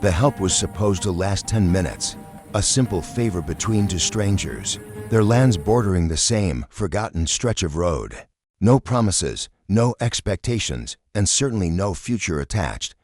The help was supposed to last 10 minutes, a simple favor between two strangers, their lands bordering the same forgotten stretch of road. No promises, no expectations, and certainly no future attached.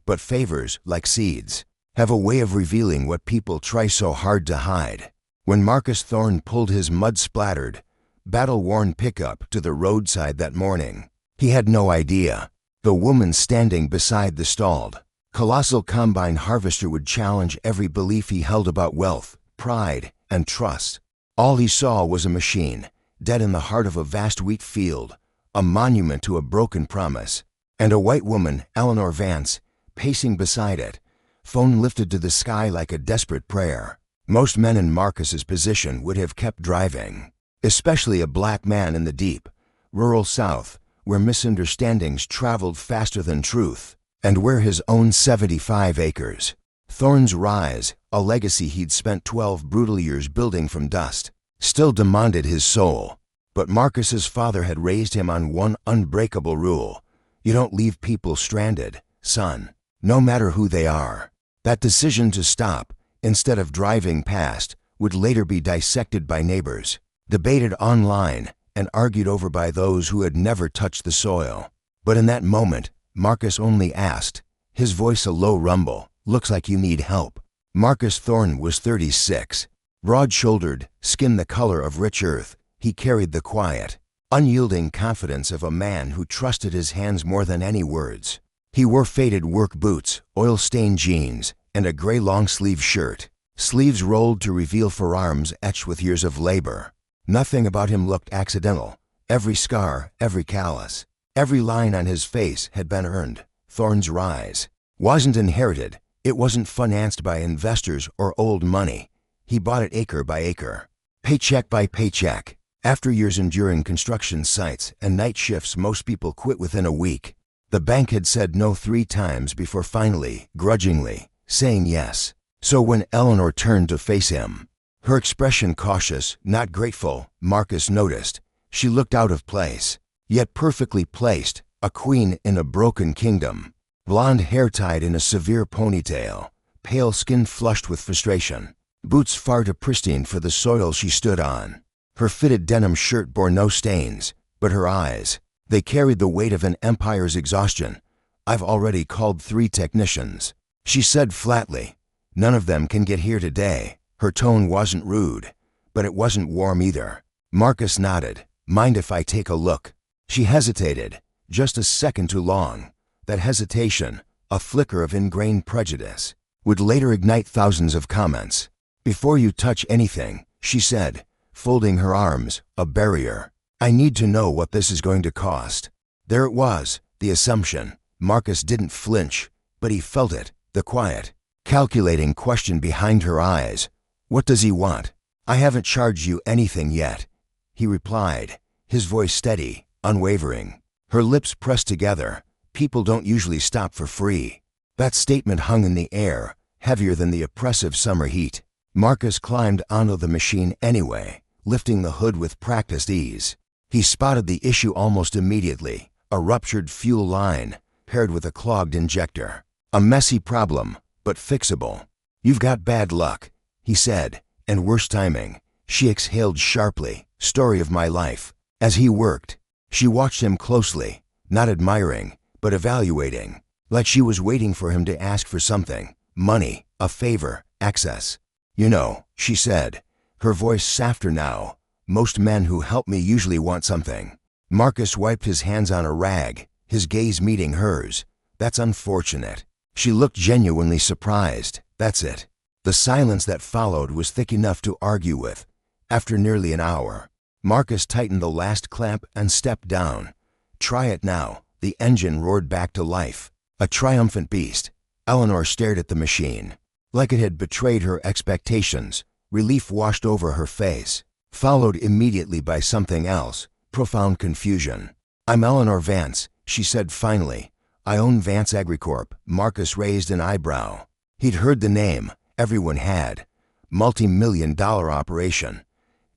But favors, like seeds, have a way of revealing what people try so hard to hide. When Marcus Thorne pulled his mud-splattered, battle-worn pickup to the roadside that morning, he had no idea the woman standing beside the stalled, colossal combine harvester would challenge every belief he held about wealth, pride, and trust. All he saw was a machine, dead in the heart of a vast wheat field, a monument to a broken promise, and a white woman, Eleanor Vance, pacing beside it, phone lifted to the sky like a desperate prayer. Most men in Marcus's position would have kept driving, especially a black man in the deep, rural South, where misunderstandings traveled faster than truth, and where his own 75 acres, Thorne's rise, a legacy he'd spent 12 brutal years building from dust, still demanded his soul. But Marcus's father had raised him on one unbreakable rule: you don't leave people stranded, son, no matter who they are. That decision to stop, instead of driving past, would later be dissected by neighbors, debated online, and argued over by those who had never touched the soil. But in that moment, Marcus only asked, his voice a low rumble, "Looks like you need help." Marcus Thorne was 36. Broad-shouldered, skin the color of rich earth, he carried the quiet, unyielding confidence of a man who trusted his hands more than any words. He wore faded work boots, oil-stained jeans, and a gray long-sleeve shirt, sleeves rolled to reveal forearms etched with years of labor. Nothing about him looked accidental. Every scar, every callus, every line on his face had been earned. Thorne's rise wasn't inherited. It wasn't financed by investors or old money. He bought it acre by acre, paycheck by paycheck. After years enduring construction sites and night shifts most people quit within a week, the bank had said no 3 times before finally, grudgingly, saying yes. So when Eleanor turned to face him, her expression cautious, not grateful, Marcus noticed. She looked out of place, yet perfectly placed, a queen in a broken kingdom. Blonde hair tied in a severe ponytail, pale skin flushed with frustration, boots far too pristine for the soil she stood on. Her fitted denim shirt bore no stains, but her eyes, they carried the weight of an empire's exhaustion. "I've already called 3 technicians," she said flatly. "None of them can get here today." Her tone wasn't rude, but it wasn't warm either. Marcus nodded. "Mind if I take a look?" She hesitated, just a second too long. That hesitation, a flicker of ingrained prejudice, would later ignite thousands of comments. "Before you touch anything," she said, folding her arms, a barrier, "I need to know what this is going to cost." There it was, the assumption. Marcus didn't flinch, but he felt it, the quiet, calculating question behind her eyes. "What does he want?" "I haven't charged you anything yet," he replied, his voice steady, unwavering. Her lips pressed together. People don't usually stop for free. That statement hung in the air, heavier than the oppressive summer heat. Marcus climbed onto the machine anyway, lifting the hood with practiced ease. He spotted the issue almost immediately: a ruptured fuel line, paired with a clogged injector. A messy problem, but fixable. "You've got bad luck," he said, "and worse timing." She exhaled sharply. "Story of my life." As he worked, she watched him closely, not admiring, but evaluating, like she was waiting for him to ask for something: money, a favor, access. "You know," she said, her voice softer now, "most men who help me usually want something." Marcus wiped his hands on a rag, his gaze meeting hers. "That's unfortunate." She looked genuinely surprised. "That's it." The silence that followed was thick enough to argue with. After nearly an hour, Marcus tightened the last clamp and stepped down. "Try it now." The engine roared back to life, a triumphant beast. Eleanor stared at the machine, like it had betrayed her expectations. Relief washed over her face, followed immediately by something else: profound confusion. "I'm Eleanor Vance," she said finally. "I own Vance Agricorp." Marcus raised an eyebrow. He'd heard the name. Everyone had. Multi-million-dollar operation.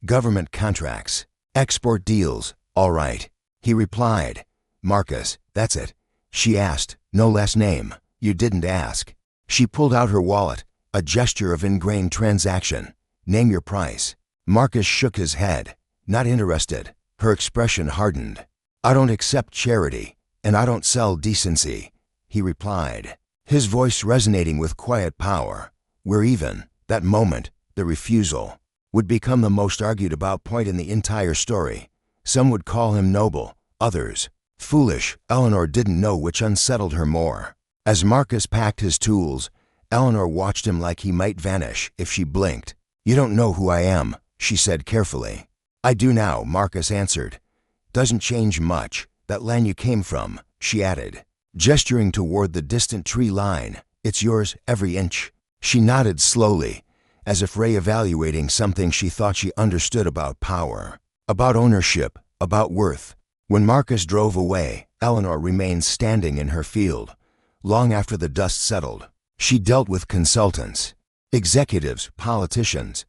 Government contracts. Export deals. "All right," he replied. "Marcus, that's it." She asked, "No last name?" "You didn't ask." She pulled out her wallet, a gesture of ingrained transaction. "Name your price." Marcus shook his head. "Not interested." Her expression hardened. "I don't accept charity, and I don't sell decency," he replied, his voice resonating with quiet power. "We're even." That moment, the refusal, would become the most argued about point in the entire story. Some would call him noble, others foolish. Eleanor didn't know which unsettled her more. As Marcus packed his tools, Eleanor watched him like he might vanish if she blinked. "You don't know who I am," she said carefully. "I do now," Marcus answered. "Doesn't change much. That land you came from," she added, gesturing toward the distant tree line. "It's yours, every inch." She nodded slowly, as if re-evaluating something she thought she understood about power, about ownership, about worth. When Marcus drove away, Eleanor remained standing in her field. Long after the dust settled, she dealt with consultants, executives, politicians,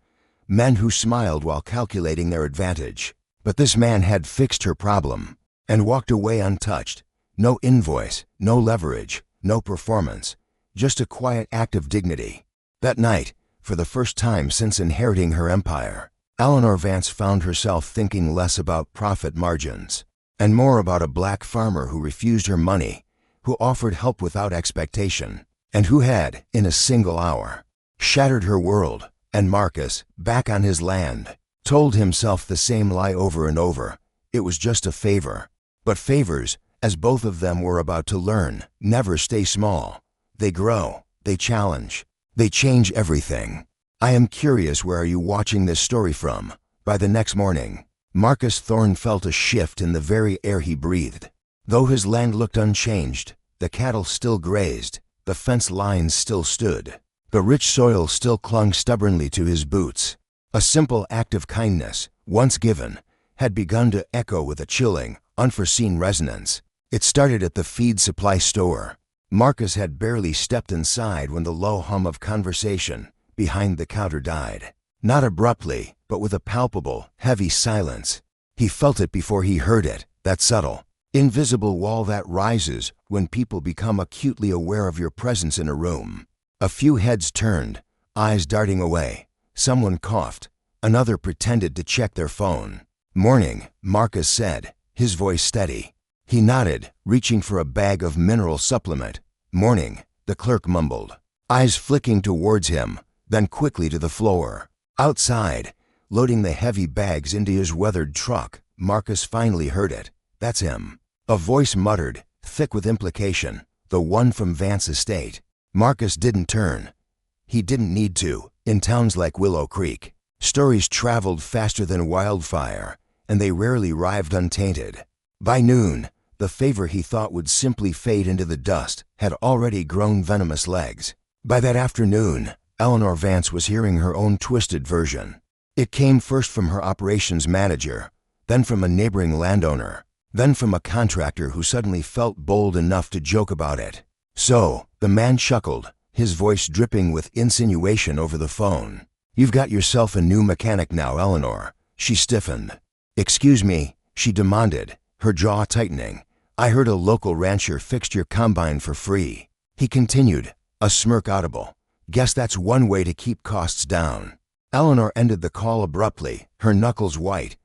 men who smiled while calculating their advantage. But this man had fixed her problem and walked away untouched. No invoice, no leverage, no performance, just a quiet act of dignity. That night, for the first time since inheriting her empire, Eleanor Vance found herself thinking less about profit margins and more about a black farmer who refused her money, who offered help without expectation, and who had, in a single hour, shattered her world. And Marcus, back on his land, told himself the same lie over and over. It was just a favor. But favors, as both of them were about to learn, never stay small. They grow, they challenge, they change everything. "I am curious, where are you watching this story from?" By the next morning, Marcus Thorne felt a shift in the very air he breathed. Though his land looked unchanged, the cattle still grazed, the fence lines still stood, the rich soil still clung stubbornly to his boots. A simple act of kindness, once given, had begun to echo with a chilling, unforeseen resonance. It started at the feed supply store. Marcus had barely stepped inside when the low hum of conversation behind the counter died. Not abruptly, but with a palpable, heavy silence. He felt it before he heard it, that subtle, invisible wall that rises when people become acutely aware of your presence in a room. A few heads turned, eyes darting away. Someone coughed. Another pretended to check their phone. "Morning," Marcus said, his voice steady. He nodded, reaching for a bag of mineral supplement. "Morning," the clerk mumbled, eyes flicking towards him, then quickly to the floor. Outside, loading the heavy bags into his weathered truck, Marcus finally heard it. "That's him." A voice muttered, thick with implication, "The one from Vance Estate." Marcus didn't turn. He didn't need to. In towns like Willow Creek, stories traveled faster than wildfire, and they rarely arrived untainted. By noon, the favor he thought would simply fade into the dust had already grown venomous legs. By that afternoon, Eleanor Vance was hearing her own twisted version. It came first from her operations manager, then from a neighboring landowner, then from a contractor who suddenly felt bold enough to joke about it. "So," the man chuckled, his voice dripping with insinuation over the phone, "you've got yourself a new mechanic now, Eleanor." She stiffened. "Excuse me," she demanded, her jaw tightening. "I heard a local rancher fixed your combine for free." He continued, a smirk audible. "Guess that's one way to keep costs down." Eleanor ended the call abruptly, her knuckles white.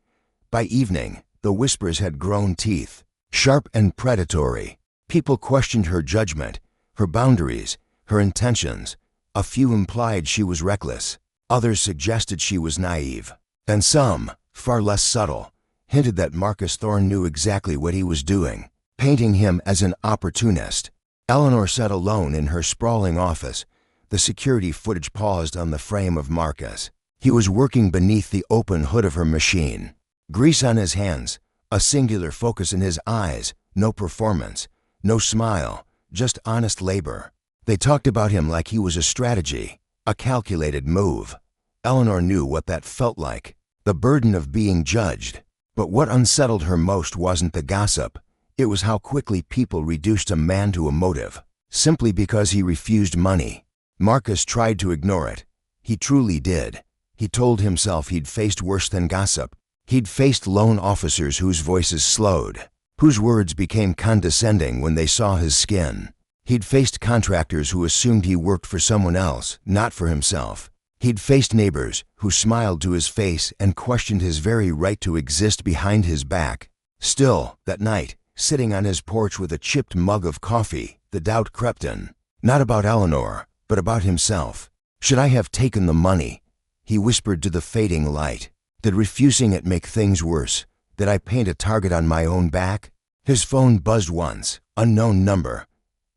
By evening, the whispers had grown teeth, sharp and predatory. People questioned her judgment, her boundaries, her intentions. A few implied she was reckless. Others suggested she was naive. And some, far less subtle, hinted that Marcus Thorne knew exactly what he was doing, painting him as an opportunist. Eleanor sat alone in her sprawling office. The security footage paused on the frame of Marcus. He was working beneath the open hood of her machine. Grease on his hands, a singular focus in his eyes, no performance, no smile, just honest labor. They talked about him like he was a strategy, a calculated move. Eleanor knew what that felt like, the burden of being judged. But what unsettled her most wasn't the gossip. It was how quickly people reduced a man to a motive, simply because he refused money. Marcus tried to ignore it. He truly did. He told himself he'd faced worse than gossip. He'd faced loan officers whose voices slowed, whose words became condescending when they saw his skin. He'd faced contractors who assumed he worked for someone else, not for himself. He'd faced neighbors who smiled to his face and questioned his very right to exist behind his back. Still, that night, sitting on his porch with a chipped mug of coffee, the doubt crept in. Not about Eleanor, but about himself. Should I have taken the money? He whispered to the fading light. Did refusing it make things worse? Did I paint a target on my own back? His phone buzzed once. Unknown number.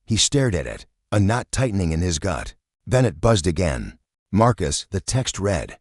He stared at it, a knot tightening in his gut. Then it buzzed again. Marcus, the text read.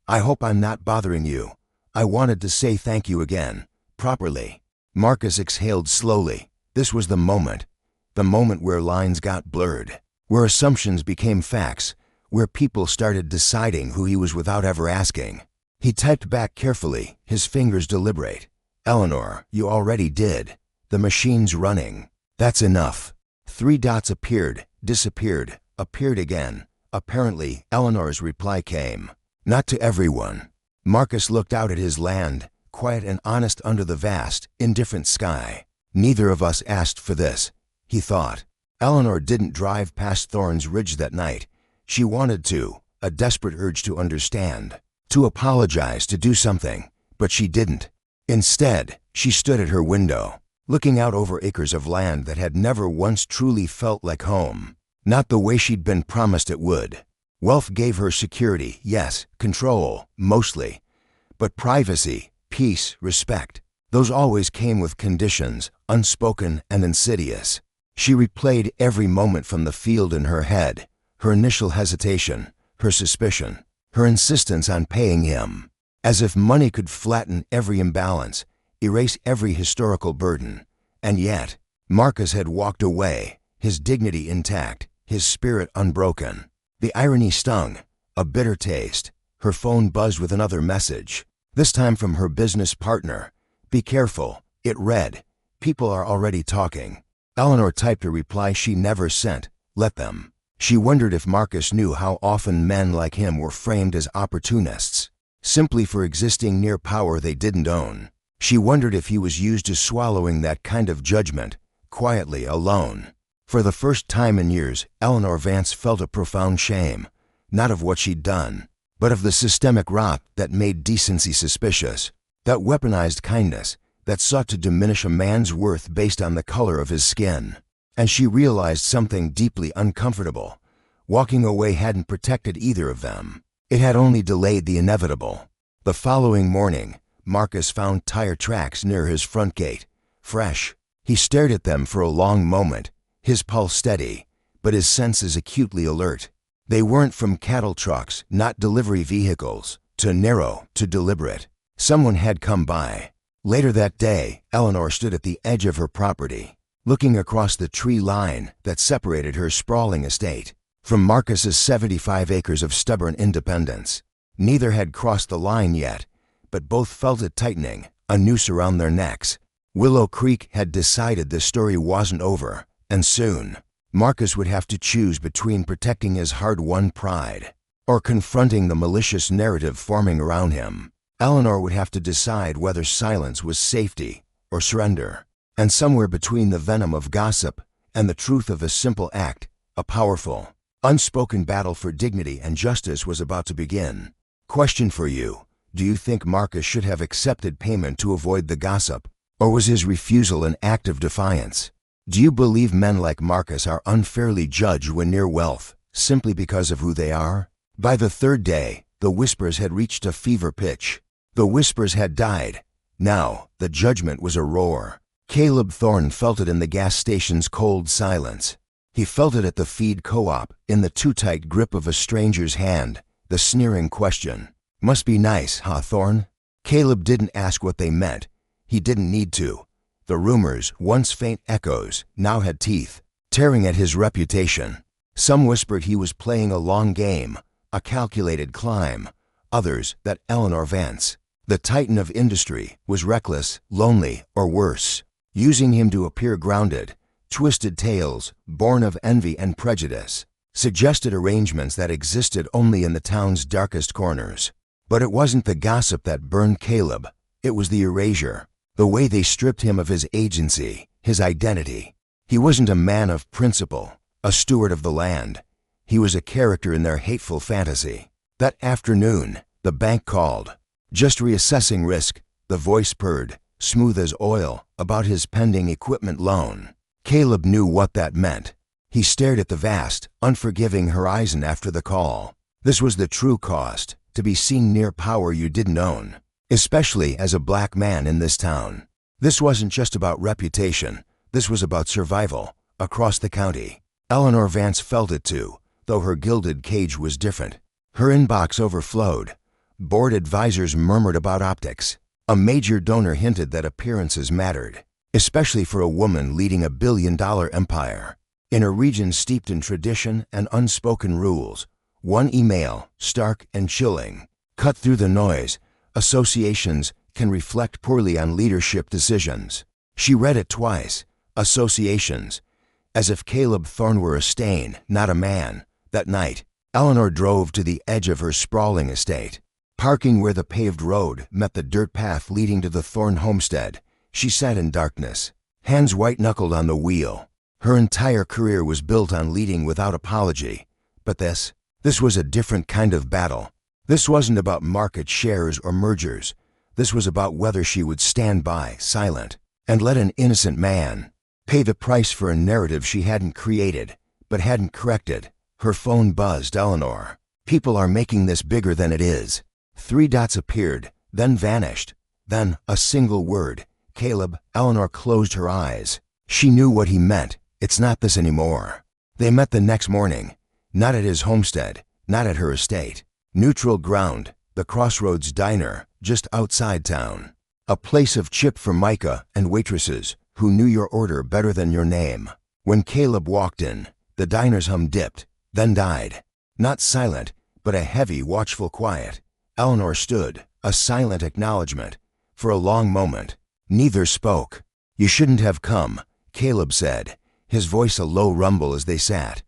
I hope I'm not bothering you. I wanted to say thank you again. Properly. Marcus exhaled slowly. This was the moment. The moment where lines got blurred. Where assumptions became facts. Where people started deciding who he was without ever asking. He typed back carefully, his fingers deliberate. Eleanor, you already did. The machine's running. That's enough. 3 dots appeared, disappeared, appeared again. Apparently, Eleanor's reply came. Not to everyone. Marcus looked out at his land, quiet and honest under the vast, indifferent sky. Neither of us asked for this, he thought. Eleanor didn't drive past Thorn's Ridge that night. She wanted to, a desperate urge to understand, to apologize, to do something, but she didn't. Instead, she stood at her window, looking out over acres of land that had never once truly felt like home. Not the way she'd been promised it would. Wealth gave her security, yes, control, mostly. But privacy, peace, respect, those always came with conditions, unspoken and insidious. She replayed every moment from the field in her head, her initial hesitation, her suspicion, her insistence on paying him. As if money could flatten every imbalance, erase every historical burden. And yet, Marcus had walked away, his dignity intact, his spirit unbroken. The irony stung, a bitter taste. Her phone buzzed with another message, this time from her business partner. Be careful, it read. People are already talking. Eleanor typed a reply she never sent. Let them. She wondered if Marcus knew how often men like him were framed as opportunists, simply for existing near power they didn't own. She wondered if he was used to swallowing that kind of judgment, quietly, alone. For the first time in years, Eleanor Vance felt a profound shame, not of what she'd done, but of the systemic rot that made decency suspicious, that weaponized kindness, that sought to diminish a man's worth based on the color of his skin. And she realized something deeply uncomfortable. Walking away hadn't protected either of them. It had only delayed the inevitable. The following morning, Marcus found tire tracks near his front gate, fresh. He stared at them for a long moment, his pulse steady, but his senses acutely alert. They weren't from cattle trucks, not delivery vehicles, too narrow, too deliberate. Someone had come by. Later that day, Eleanor stood at the edge of her property, looking across the tree line that separated her sprawling estate from Marcus's 75 acres of stubborn independence. Neither had crossed the line yet, but both felt it tightening, a noose around their necks. Willow Creek had decided the story wasn't over, and soon, Marcus would have to choose between protecting his hard-won pride or confronting the malicious narrative forming around him. Eleanor would have to decide whether silence was safety or surrender. And somewhere between the venom of gossip and the truth of a simple act, a powerful, unspoken battle for dignity and justice was about to begin. Question for you. Do you think Marcus should have accepted payment to avoid the gossip? Or was his refusal an act of defiance? Do you believe men like Marcus are unfairly judged when near wealth, simply because of who they are? By the third day, the whispers had reached a fever pitch. The whispers had died. Now, the judgment was a roar. Caleb Thorne felt it in the gas station's cold silence. He felt it at the feed co-op, in the too-tight grip of a stranger's hand, the sneering question. Must be nice, huh, Thorne? Caleb didn't ask what they meant. He didn't need to. The rumors, once faint echoes, now had teeth, tearing at his reputation. Some whispered he was playing a long game, a calculated climb. Others that Eleanor Vance, the titan of industry, was reckless, lonely, or worse, using him to appear grounded. Twisted tales, born of envy and prejudice, suggested arrangements that existed only in the town's darkest corners. But it wasn't the gossip that burned Caleb. It was the erasure, the way they stripped him of his agency, his identity. He wasn't a man of principle, a steward of the land. He was a character in their hateful fantasy. That afternoon, the bank called. Just reassessing risk, the voice purred, smooth as oil, about his pending equipment loan. Caleb knew what that meant. He stared at the vast, unforgiving horizon after the call. This was the true cost, to be seen near power you didn't own, especially as a black man in this town. This wasn't just about reputation. This was about survival, across the county. Eleanor Vance felt it too, though her gilded cage was different. Her inbox overflowed. Board advisors murmured about optics. A major donor hinted that appearances mattered, especially for a woman leading a billion-dollar empire. In a region steeped in tradition and unspoken rules, one email, stark and chilling, cut through the noise. Associations can reflect poorly on leadership decisions. She read it twice. Associations. As if Caleb Thorne were a stain, not a man. That night, Eleanor drove to the edge of her sprawling estate. Parking where the paved road met the dirt path leading to the Thorne homestead, she sat in darkness, hands white-knuckled on the wheel. Her entire career was built on leading without apology. But this was a different kind of battle. This wasn't about market shares or mergers. This was about whether she would stand by, silent, and let an innocent man pay the price for a narrative she hadn't created, but hadn't corrected. Her phone buzzed. Eleanor. People are making this bigger than it is. 3 dots appeared, then vanished. Then a single word. Caleb. Eleanor closed her eyes. She knew what he meant. It's not this anymore. They met the next morning. Not at his homestead, not at her estate. Neutral ground, the Crossroads Diner, just outside town. A place of chip formica and waitresses who knew your order better than your name. When Caleb walked in, the diner's hum dipped, then died. Not silent, but a heavy, watchful quiet. Eleanor stood, a silent acknowledgement. For a long moment, neither spoke. You shouldn't have come, Caleb said, his voice a low rumble as they sat.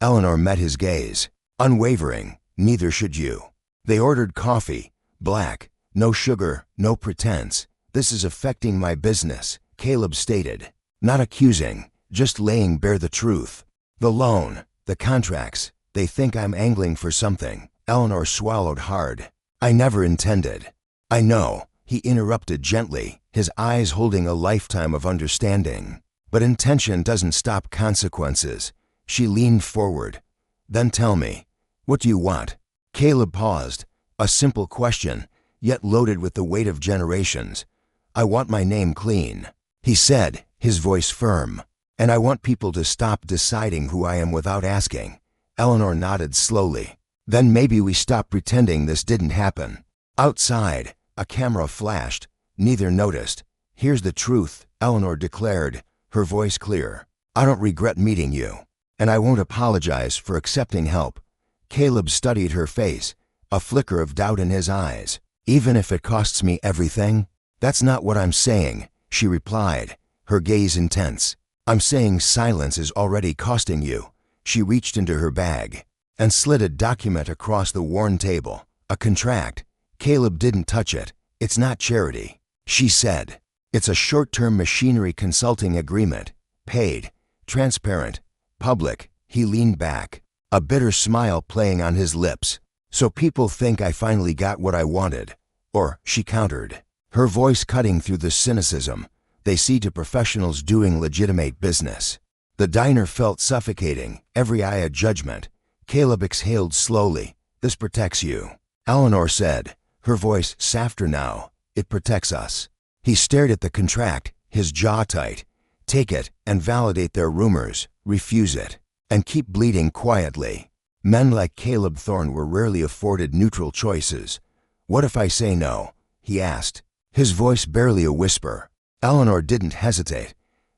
Eleanor met his gaze, unwavering. Neither should you. They ordered coffee, black, no sugar, no pretense. This is affecting my business, Caleb stated. Not accusing, just laying bare the truth. The loan, the contracts, they think I'm angling for something. Eleanor swallowed hard. I never intended. I know, he interrupted gently, his eyes holding a lifetime of understanding. But intention doesn't stop consequences. She leaned forward. Then tell me, what do you want? Caleb paused. A simple question, yet loaded with the weight of generations. I want my name clean, he said, his voice firm. And I want people to stop deciding who I am without asking. Eleanor nodded slowly. Then maybe we stop pretending this didn't happen. Outside, a camera flashed. Neither noticed. Here's the truth, Eleanor declared, her voice clear. I don't regret meeting you. And I won't apologize for accepting help. Caleb studied her face, a flicker of doubt in his eyes. Even if it costs me everything? That's not what I'm saying, she replied, her gaze intense. I'm saying silence is already costing you. She reached into her bag and slid a document across the worn table. A contract. Caleb didn't touch it. It's not charity, she said. It's a short-term machinery consulting agreement. Paid, transparent, public. He leaned back, a bitter smile playing on his lips. So people think I finally got what I wanted. Or, she countered, her voice cutting through the cynicism. They see to professionals doing legitimate business. The diner felt suffocating, every eye a judgment. Caleb exhaled slowly. This protects you, Eleanor said, her voice softer now. It protects us. He stared at the contract, his jaw tight. Take it and validate their rumors, refuse it, and keep bleeding quietly. Men like Caleb Thorne were rarely afforded neutral choices. What if I say no? He asked, his voice barely a whisper. Eleanor didn't hesitate.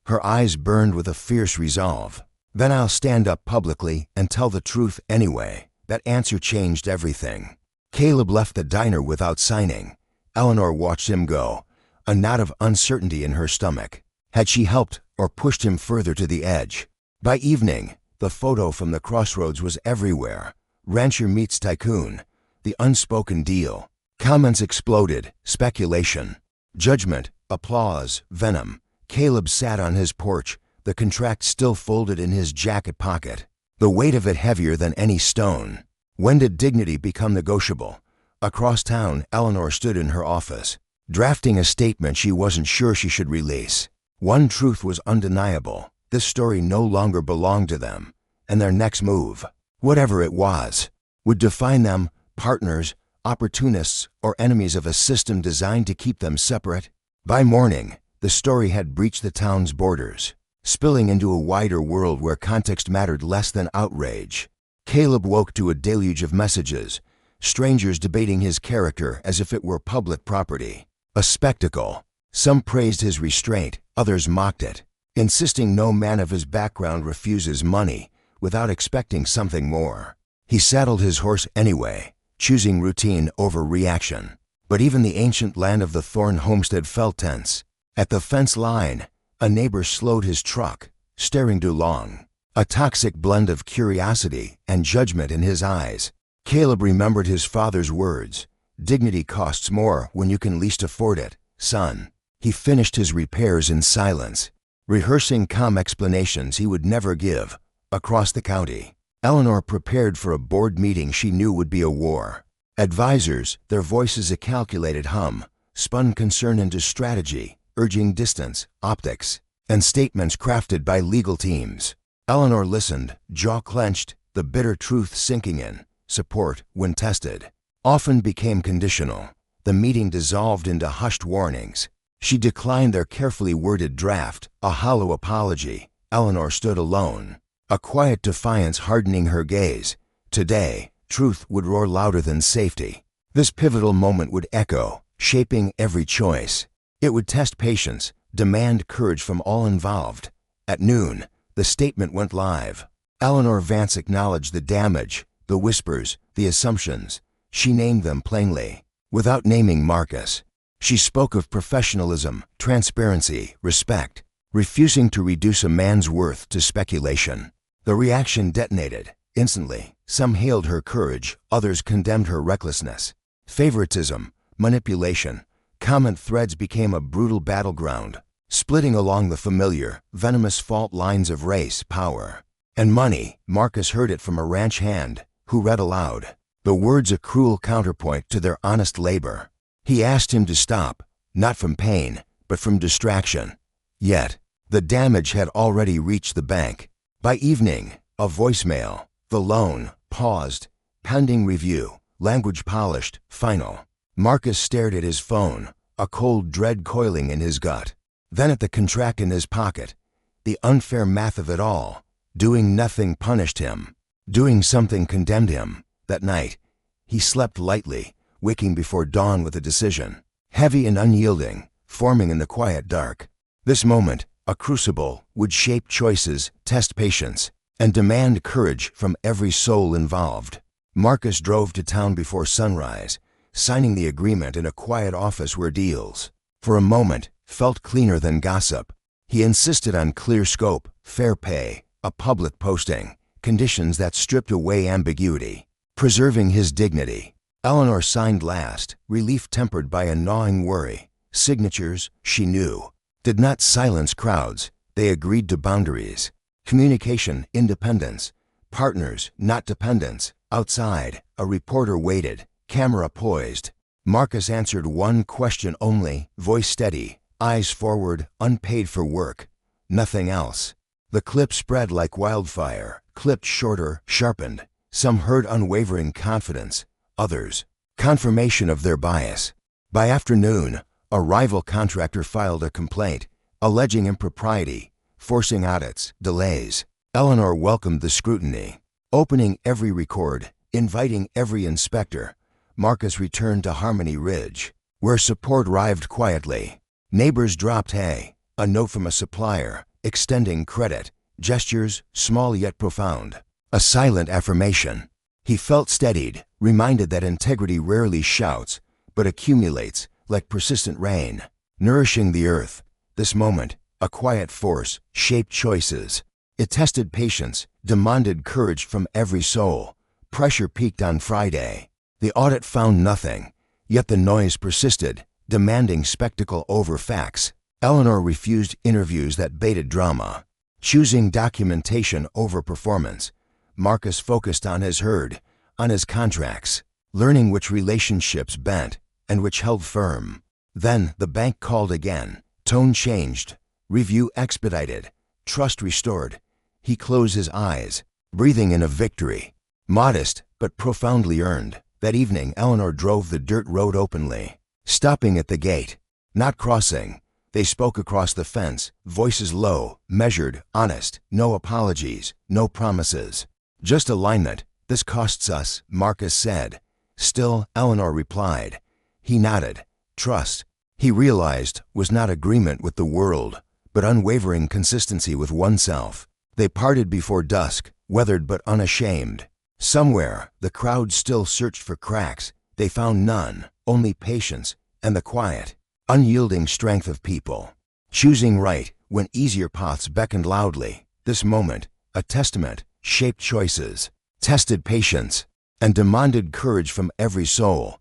Her eyes burned with a fierce resolve. Then I'll stand up publicly and tell the truth anyway. That answer changed everything. Caleb left the diner without signing. Eleanor watched him go, a knot of uncertainty in her stomach. Had she helped or pushed him further to the edge? By evening, the photo from the Crossroads was everywhere. Rancher meets tycoon. The unspoken deal. Comments exploded. Speculation. Judgment. Applause. Venom. Caleb sat on his porch, the contract still folded in his jacket pocket, the weight of it heavier than any stone. When did dignity become negotiable? Across town, Eleanor stood in her office, drafting a statement she wasn't sure she should release. One truth was undeniable: this story no longer belonged to them, and their next move, whatever it was, would define them: partners, opportunists, or enemies of a system designed to keep them separate. By morning, the story had breached the town's borders, spilling into a wider world where context mattered less than outrage. Caleb woke to a deluge of messages, strangers debating his character as if it were public property, a spectacle. Some praised his restraint, others mocked it, insisting no man of his background refuses money without expecting something more. He saddled his horse anyway, choosing routine over reaction. But even the ancient land of the Thorne homestead felt tense. At the fence line, a neighbor slowed his truck, staring too long, a toxic blend of curiosity and judgment in his eyes. Caleb remembered his father's words: "Dignity costs more when you can least afford it, son." He finished his repairs in silence, rehearsing calm explanations he would never give. Across the county, Eleanor prepared for a board meeting she knew would be a war. Advisors, their voices a calculated hum, spun concern into strategy, urging distance, optics, and statements crafted by legal teams. Eleanor listened, jaw clenched, the bitter truth sinking in. Support, when tested, often became conditional. The meeting dissolved into hushed warnings. She declined their carefully worded draft, a hollow apology. Eleanor stood alone, a quiet defiance hardening her gaze. Today, truth would roar louder than safety. This pivotal moment would echo, shaping every choice. It would test patience, demand courage from all involved. At noon, the statement went live. Eleanor Vance acknowledged the damage, the whispers, the assumptions. She named them plainly, without naming Marcus. She spoke of professionalism, transparency, respect, refusing to reduce a man's worth to speculation. The reaction detonated. Instantly, some hailed her courage, others condemned her recklessness. Favoritism, manipulation, comment threads became a brutal battleground, splitting along the familiar, venomous fault lines of race, power, and money. Marcus heard it from a ranch hand, who read aloud, the words a cruel counterpoint to their honest labor. He asked him to stop, not from pain, but from distraction. Yet, the damage had already reached the bank. By evening, a voicemail, the loan, paused, pending review, language polished, final. Marcus stared at his phone, a cold dread coiling in his gut. Then at the contract in his pocket. The unfair math of it all. Doing nothing punished him. Doing something condemned him. That night, he slept lightly, waking before dawn with a decision, heavy and unyielding, forming in the quiet dark. This moment, a crucible, would shape choices, test patience, and demand courage from every soul involved. Marcus drove to town before sunrise, signing the agreement in a quiet office where deals, for a moment, felt cleaner than gossip. He insisted on clear scope, fair pay, a public posting, conditions that stripped away ambiguity, preserving his dignity. Eleanor signed last, relief tempered by a gnawing worry. Signatures, she knew, did not silence crowds. They agreed to boundaries. Communication, independence. Partners, not dependents. Outside, a reporter waited, camera poised. Marcus answered one question only, voice steady, eyes forward, unpaid for work. Nothing else. The clip spread like wildfire, clipped shorter, sharpened. Some heard unwavering confidence, others, confirmation of their bias. By afternoon, a rival contractor filed a complaint, alleging impropriety, forcing audits, delays. Eleanor welcomed the scrutiny, opening every record, inviting every inspector. Marcus returned to Harmony Ridge, where support arrived quietly. Neighbors dropped hay, a note from a supplier, extending credit, gestures, small yet profound. A silent affirmation. He felt steadied, reminded that integrity rarely shouts, but accumulates, like persistent rain, nourishing the earth. This moment, a quiet force, shaped choices. It tested patience, demanded courage from every soul. Pressure peaked on Friday. The audit found nothing, yet the noise persisted, demanding spectacle over facts. Eleanor refused interviews that baited drama. Choosing documentation over performance, Marcus focused on his herd, on his contracts, learning which relationships bent and which held firm. Then the bank called again. Tone changed. Review expedited. Trust restored. He closed his eyes, breathing in a victory. Modest, but profoundly earned. That evening, Eleanor drove the dirt road openly, stopping at the gate, not crossing. They spoke across the fence, voices low, measured, honest, no apologies, no promises. Just alignment. This costs us, Marcus said. Still, Eleanor replied. He nodded. Trust, he realized, was not agreement with the world, but unwavering consistency with oneself. They parted before dusk, weathered but unashamed. Somewhere, the crowd still searched for cracks. They found none, only patience and the quiet, unyielding strength of people. Choosing right when easier paths beckoned loudly. This moment, a testament, shaped choices, tested patience, and demanded courage from every soul.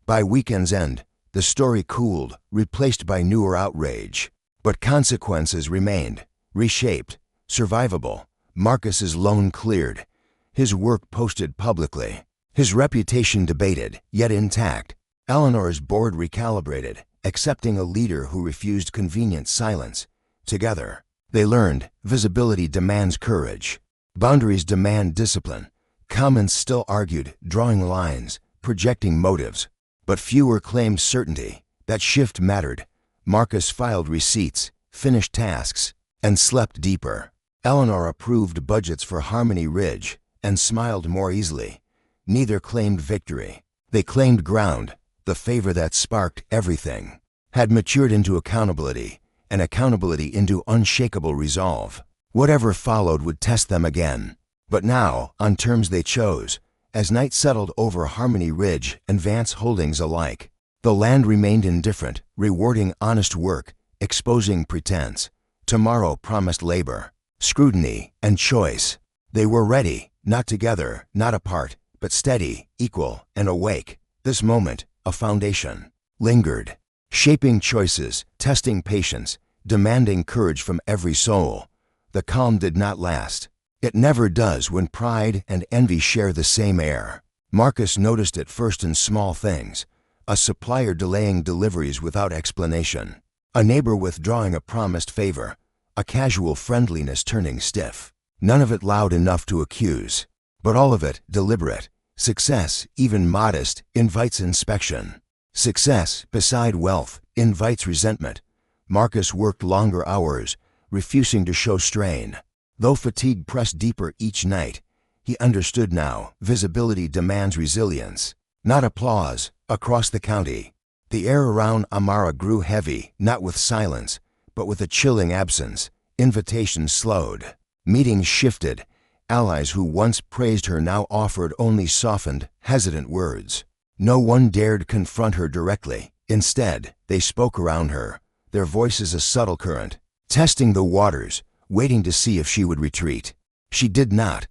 By weekend's end, the story cooled, replaced by newer outrage. But consequences remained, reshaped, survivable. Marcus's loan cleared, his work posted publicly, his reputation debated, yet intact. Eleanor's board recalibrated, accepting a leader who refused convenient silence. Together, they learned visibility demands courage, boundaries demand discipline. Comments still argued, drawing lines, projecting motives, but fewer claimed certainty. That shift mattered. Marcus filed receipts, finished tasks, and slept deeper. Eleanor approved budgets for Harmony Ridge and smiled more easily. Neither claimed victory. They claimed ground. The favor that sparked everything had matured into accountability, and accountability into unshakable resolve. Whatever followed would test them again. But now, on terms they chose, as night settled over Harmony Ridge and Vance Holdings alike, the land remained indifferent, rewarding honest work, exposing pretense. Tomorrow promised labor, scrutiny, and choice. They were ready, not together, not apart, but steady, equal, and awake. This moment, a foundation, lingered, shaping choices, testing patience, demanding courage from every soul. The calm did not last. It never does when pride and envy share the same air. Marcus noticed it first in small things. A supplier delaying deliveries without explanation. A neighbor withdrawing a promised favor. A casual friendliness turning stiff. None of it loud enough to accuse, but all of it deliberate. Success, even modest, invites inspection. Success, beside wealth, invites resentment. Marcus worked longer hours, refusing to show strain. Though fatigue pressed deeper each night, he understood now, visibility demands resilience, not applause. Across the county, the air around Amara grew heavy, not with silence, but with a chilling absence. Invitations slowed. Meetings shifted. Allies who once praised her now offered only softened, hesitant words. No one dared confront her directly. Instead, they spoke around her, their voices a subtle current, testing the waters, waiting to see if she would retreat. She did not.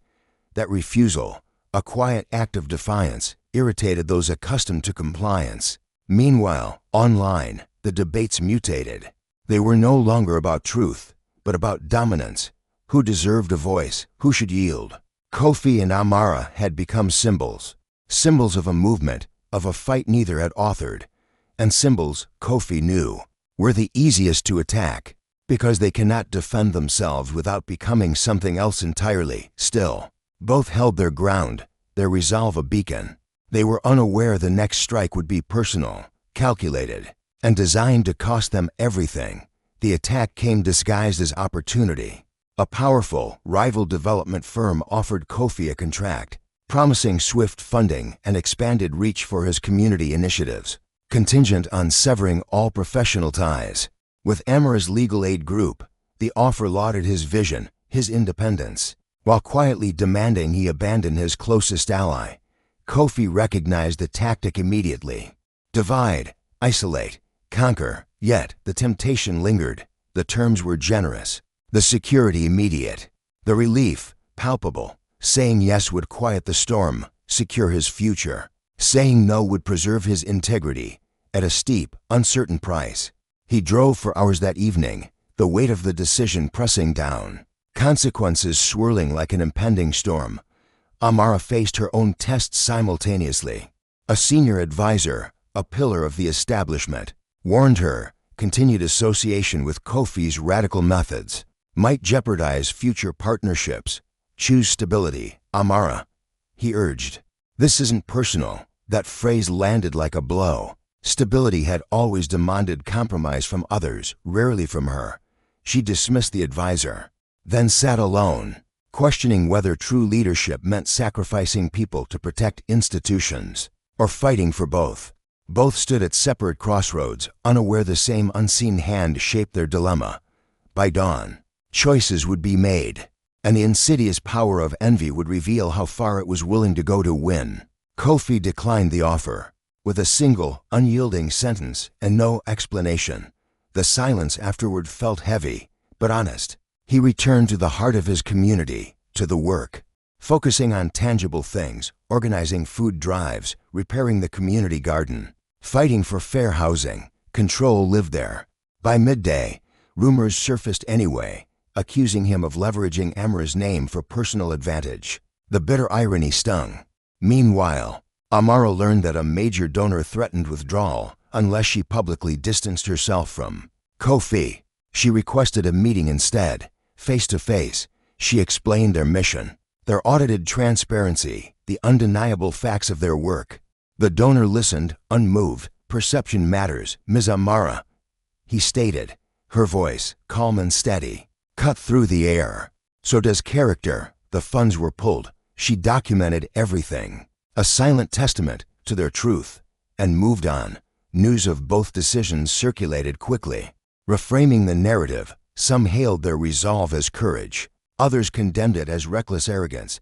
That refusal, a quiet act of defiance, irritated those accustomed to compliance. Meanwhile, online, the debates mutated. They were no longer about truth, but about dominance. Who deserved a voice? Who should yield? Kofi and Amara had become symbols. Symbols of a movement, of a fight neither had authored. And symbols, Kofi knew, were the easiest to attack, because they cannot defend themselves without becoming something else entirely. Still, both held their ground, their resolve a beacon. They were unaware the next strike would be personal, calculated, and designed to cost them everything. The attack came disguised as opportunity. A powerful, rival development firm offered Kofi a contract, promising swift funding and expanded reach for his community initiatives, contingent on severing all professional ties. With Amara's legal aid group, the offer lauded his vision, his independence, while quietly demanding he abandon his closest ally. Kofi recognized the tactic immediately. Divide, isolate, conquer. Yet the temptation lingered. The terms were generous, the security immediate, the relief palpable. Saying yes would quiet the storm, secure his future. Saying no would preserve his integrity, at a steep, uncertain price. He drove for hours that evening, the weight of the decision pressing down. Consequences swirling like an impending storm, Amara faced her own tests simultaneously. A senior advisor, a pillar of the establishment, warned her continued association with Kofi's radical methods might jeopardize future partnerships. Choose stability, Amara, he urged. This isn't personal. That phrase landed like a blow. Stability had always demanded compromise from others, rarely from her. She dismissed the advisor, then sat alone, questioning whether true leadership meant sacrificing people to protect institutions, or fighting for both. Both stood at separate crossroads, unaware the same unseen hand shaped their dilemma. By dawn, choices would be made, and the insidious power of envy would reveal how far it was willing to go to win. Kofi declined the offer, with a single, unyielding sentence and no explanation. The silence afterward felt heavy, but honest. He returned to the heart of his community, to the work, focusing on tangible things, organizing food drives, repairing the community garden, fighting for fair housing. Control lived there. By midday, rumors surfaced anyway, accusing him of leveraging Amara's name for personal advantage. The bitter irony stung. Meanwhile, Amara learned that a major donor threatened withdrawal unless she publicly distanced herself from Kofi. She requested a meeting instead. Face to face, she explained their mission, their audited transparency, the undeniable facts of their work. The donor listened, unmoved. Perception matters, Ms. Amara, he stated, her voice, calm and steady, cut through the air. So does character. The funds were pulled. She documented everything, a silent testament to their truth, and moved on. News of both decisions circulated quickly. Reframing the narrative, some hailed their resolve as courage, others condemned it as reckless arrogance.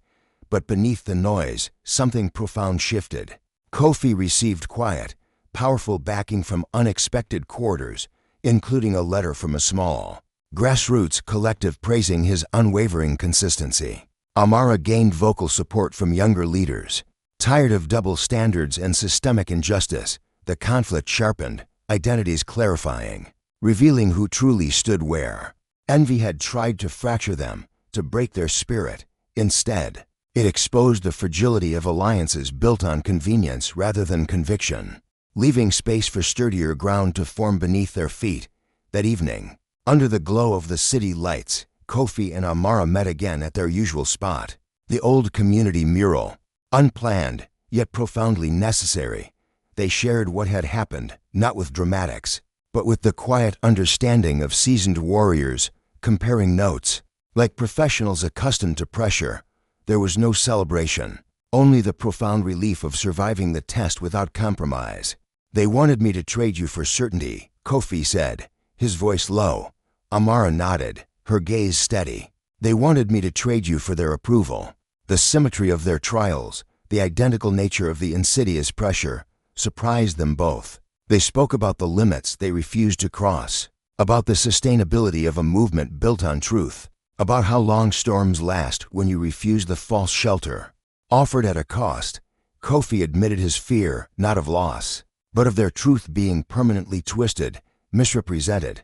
But beneath the noise, something profound shifted. Kofi received quiet, powerful backing from unexpected quarters, including a letter from a small, grassroots collective praising his unwavering consistency. Amara gained vocal support from younger leaders. Tired of double standards and systemic injustice, the conflict sharpened, identities clarifying, revealing who truly stood where. Envy had tried to fracture them, to break their spirit. Instead, it exposed the fragility of alliances built on convenience rather than conviction, leaving space for sturdier ground to form beneath their feet. That evening, under the glow of the city lights, Kofi and Amara met again at their usual spot, the old community mural. Unplanned, yet profoundly necessary, they shared what had happened, not with dramatics, but with the quiet understanding of seasoned warriors, comparing notes. Like professionals accustomed to pressure, there was no celebration, only the profound relief of surviving the test without compromise. They wanted me to trade you for certainty, Kofi said, his voice low. Amara nodded, her gaze steady. They wanted me to trade you for their approval. The symmetry of their trials, the identical nature of the insidious pressure, surprised them both. They spoke about the limits they refused to cross, about the sustainability of a movement built on truth, about how long storms last when you refuse the false shelter offered at a cost. Kofi admitted his fear, not of loss, but of their truth being permanently twisted, misrepresented.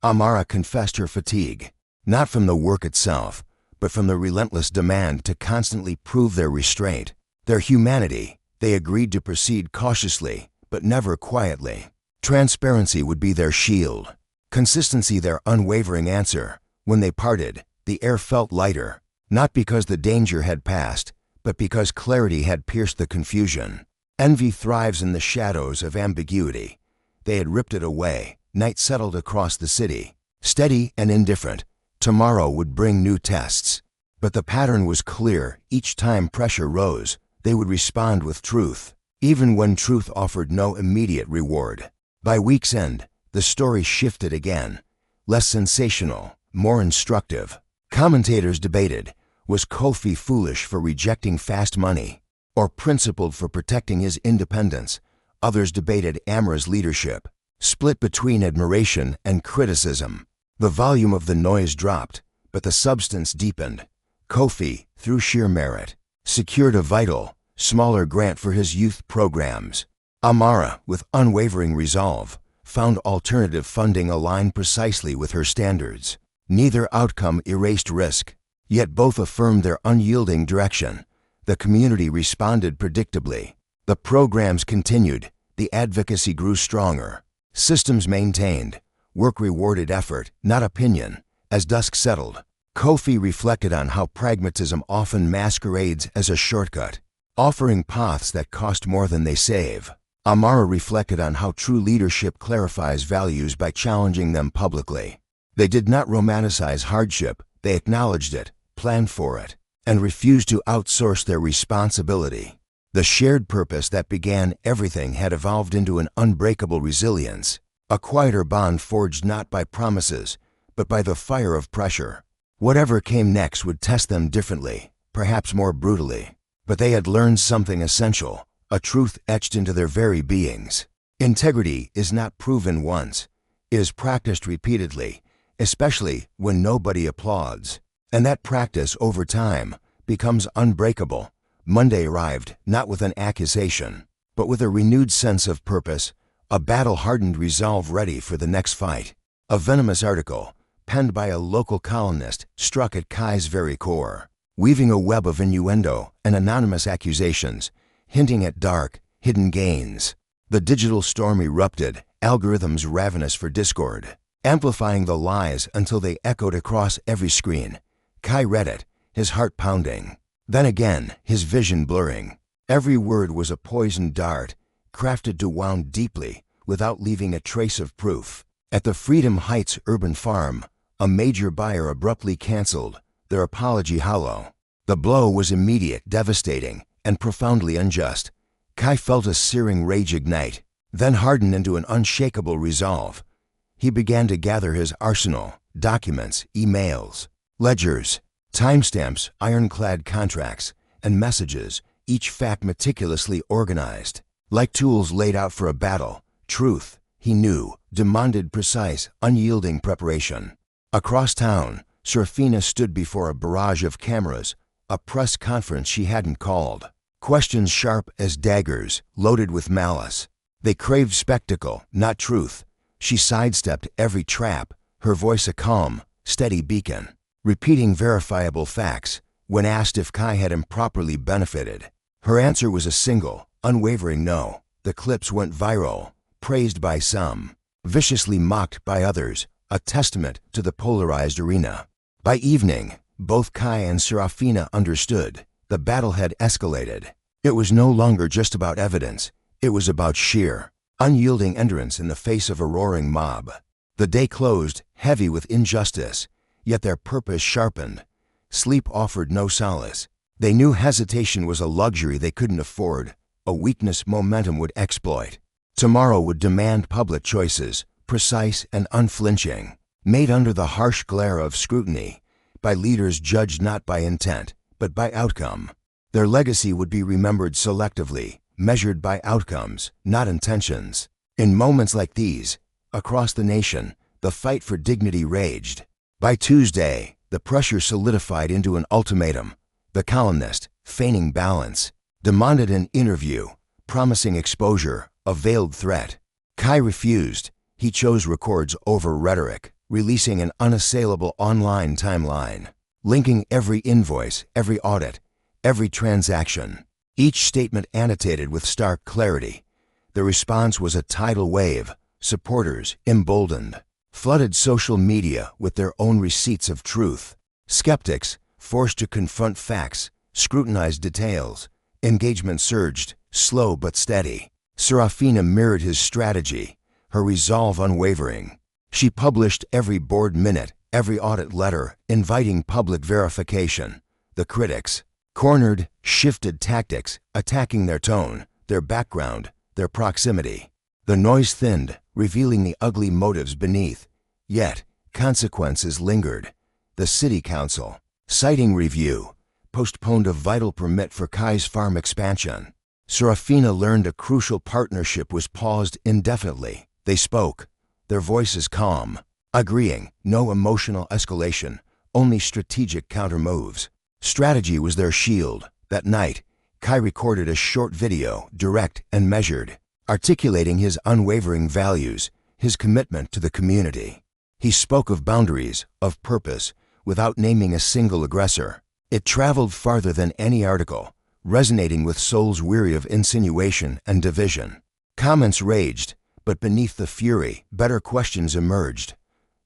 Amara confessed her fatigue, not from the work itself, but from the relentless demand to constantly prove their restraint, their humanity. They agreed to proceed cautiously, but never quietly. Transparency would be their shield, consistency their unwavering answer. When they parted, the air felt lighter, not because the danger had passed, but because clarity had pierced the confusion. Envy thrives in the shadows of ambiguity. They had ripped it away. Night settled across the city, steady and indifferent. Tomorrow would bring new tests. But the pattern was clear. Each time pressure rose, they would respond with truth, even when truth offered no immediate reward. By week's end, the story shifted again, less sensational, more instructive. Commentators debated, was Kofi foolish for rejecting fast money, or principled for protecting his independence? Others debated Amara's leadership, split between admiration and criticism. The volume of the noise dropped, but the substance deepened. Kofi, through sheer merit, secured a vital, smaller grant for his youth programs. Amara, with unwavering resolve, found alternative funding aligned precisely with her standards. Neither outcome erased risk, yet both affirmed their unyielding direction. The community responded predictably. The programs continued, the advocacy grew stronger. Systems maintained, work rewarded effort, not opinion. As dusk settled, Kofi reflected on how pragmatism often masquerades as a shortcut, offering paths that cost more than they save. Amara reflected on how true leadership clarifies values by challenging them publicly. They did not romanticize hardship, they acknowledged it, planned for it, and refused to outsource their responsibility. The shared purpose that began everything had evolved into an unbreakable resilience, a quieter bond forged not by promises, but by the fire of pressure. Whatever came next would test them differently, perhaps more brutally. But they had learned something essential, a truth etched into their very beings. Integrity is not proven once, it is practiced repeatedly, especially when nobody applauds. And that practice, over time, becomes unbreakable. Monday arrived, not with an accusation, but with a renewed sense of purpose, a battle-hardened resolve ready for the next fight. A venomous article, penned by a local columnist, struck at Kai's very core, weaving a web of innuendo and anonymous accusations, hinting at dark, hidden gains. The digital storm erupted, algorithms ravenous for discord, amplifying the lies until they echoed across every screen. Kai read it, his heart pounding. Then again, his vision blurring. Every word was a poisoned dart, crafted to wound deeply, without leaving a trace of proof. At the Freedom Heights urban farm, a major buyer abruptly canceled, their apology hollow. The blow was immediate, devastating, and profoundly unjust. Kai felt a searing rage ignite, then harden into an unshakable resolve. He began to gather his arsenal, documents, emails, ledgers, timestamps, ironclad contracts, and messages, each fact meticulously organized. Like tools laid out for a battle, truth, he knew, demanded precise, unyielding preparation. Across town, Serafina stood before a barrage of cameras, a press conference she hadn't called. Questions sharp as daggers, loaded with malice. They craved spectacle, not truth. She sidestepped every trap, her voice a calm, steady beacon, repeating verifiable facts. When asked if Kai had improperly benefited, her answer was a single, unwavering no. The clips went viral, praised by some, viciously mocked by others, a testament to the polarized arena. By evening, both Kai and Serafina understood. The battle had escalated. It was no longer just about evidence. It was about sheer, unyielding endurance in the face of a roaring mob. The day closed, heavy with injustice, yet their purpose sharpened. Sleep offered no solace. They knew hesitation was a luxury they couldn't afford, a weakness momentum would exploit. Tomorrow would demand public choices, precise and unflinching, made under the harsh glare of scrutiny, by leaders judged not by intent, but by outcome. Their legacy would be remembered selectively, measured by outcomes, not intentions. In moments like these, across the nation, the fight for dignity raged. By Tuesday, the pressure solidified into an ultimatum. The columnist, feigning balance, demanded an interview, promising exposure, a veiled threat. Kai refused. He chose records over rhetoric, releasing an unassailable online timeline, linking every invoice, every audit, every transaction, each statement annotated with stark clarity. The response was a tidal wave. Supporters, emboldened, flooded social media with their own receipts of truth. Skeptics, forced to confront facts, scrutinized details. Engagement surged, slow but steady. Serafina mirrored his strategy, her resolve unwavering. She published every board minute, every audit letter, inviting public verification. The critics, cornered, shifted tactics, attacking their tone, their background, their proximity. The noise thinned, revealing the ugly motives beneath. Yet, consequences lingered. The city council, citing review, postponed a vital permit for Kai's farm expansion. Serafina learned a crucial partnership was paused indefinitely. They spoke, their voices calm, agreeing, no emotional escalation, only strategic countermoves. Strategy was their shield. That night, Kai recorded a short video, direct and measured, articulating his unwavering values, his commitment to the community. He spoke of boundaries, of purpose, without naming a single aggressor. It traveled farther than any article, resonating with souls weary of insinuation and division. Comments raged, but beneath the fury, better questions emerged.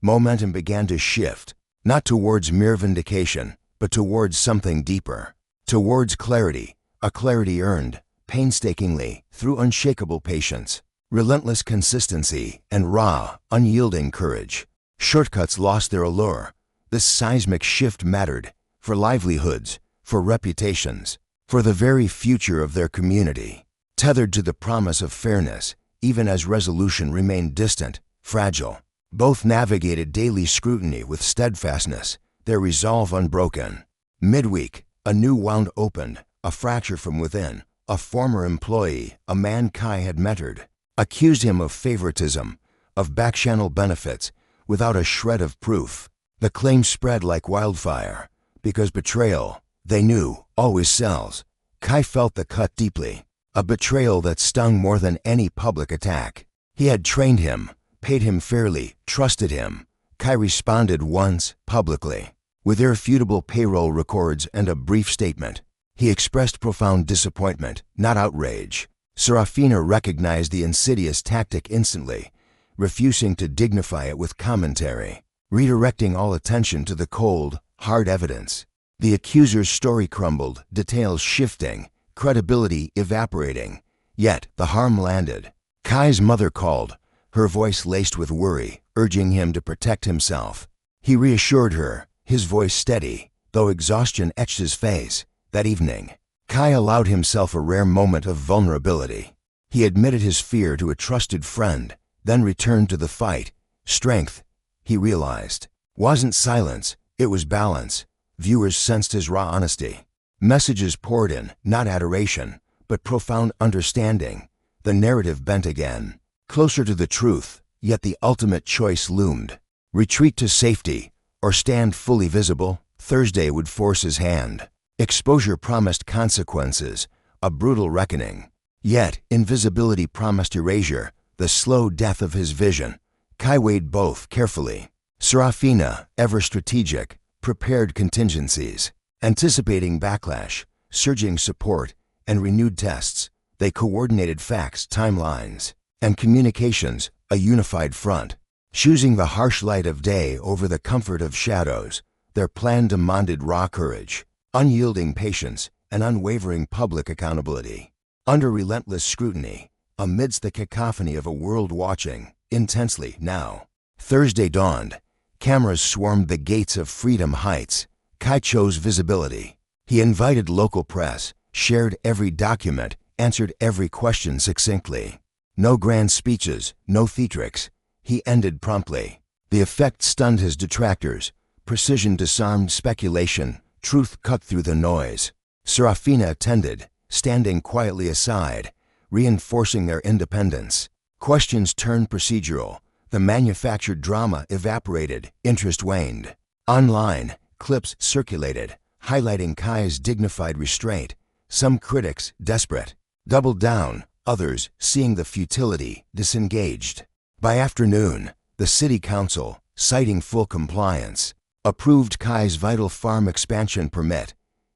Momentum began to shift, not towards mere vindication, but towards something deeper. Towards clarity, a clarity earned, painstakingly, through unshakable patience, relentless consistency, and raw, unyielding courage. Shortcuts lost their allure. This seismic shift mattered, for livelihoods, for reputations, for the very future of their community. Tethered to the promise of fairness, even as resolution remained distant, fragile. Both navigated daily scrutiny with steadfastness, their resolve unbroken. Midweek, a new wound opened, a fracture from within. A former employee, a man Kai had mentored, accused him of favoritism, of backchannel benefits, without a shred of proof. The claim spread like wildfire, because betrayal, they knew, always sells. Kai felt the cut deeply, a betrayal that stung more than any public attack. He had trained him, paid him fairly, trusted him. Kai responded once, publicly, with irrefutable payroll records and a brief statement. He expressed profound disappointment, not outrage. Serafina recognized the insidious tactic instantly, refusing to dignify it with commentary, redirecting all attention to the cold, hard evidence. The accuser's story crumbled, details shifting, credibility evaporating. Yet the harm landed. Kai's mother called, her voice laced with worry, urging him to protect himself. He reassured her, his voice steady, though exhaustion etched his face. That evening, Kai allowed himself a rare moment of vulnerability. He admitted his fear to a trusted friend, then returned to the fight. Strength, he realized, wasn't silence, it was balance. Viewers sensed his raw honesty. Messages poured in, not adoration, but profound understanding. The narrative bent again, closer to the truth, yet the ultimate choice loomed. Retreat to safety, or stand fully visible. Thursday would force his hand. Exposure promised consequences, a brutal reckoning. Yet, invisibility promised erasure, the slow death of his vision. Kai weighed both carefully. Serafina, ever strategic, prepared contingencies. Anticipating backlash, surging support, and renewed tests, they coordinated facts, timelines, and communications, a unified front. Choosing the harsh light of day over the comfort of shadows, their plan demanded raw courage, unyielding patience, and unwavering public accountability. Under relentless scrutiny, amidst the cacophony of a world watching, intensely now, Thursday dawned. Cameras swarmed the gates of Freedom Heights. Kai chose visibility. He invited local press, shared every document, answered every question succinctly. No grand speeches, no theatrics. He ended promptly. The effect stunned his detractors. Precision disarmed speculation. Truth cut through the noise. Serafina attended, standing quietly aside, reinforcing their independence. Questions turned procedural. The manufactured drama evaporated. Interest waned. Online, clips circulated, highlighting Kai's dignified restraint. Some critics, desperate, doubled down. Others, seeing the futility, disengaged. By afternoon, the city council, citing full compliance, approved Kai's vital farm expansion permit.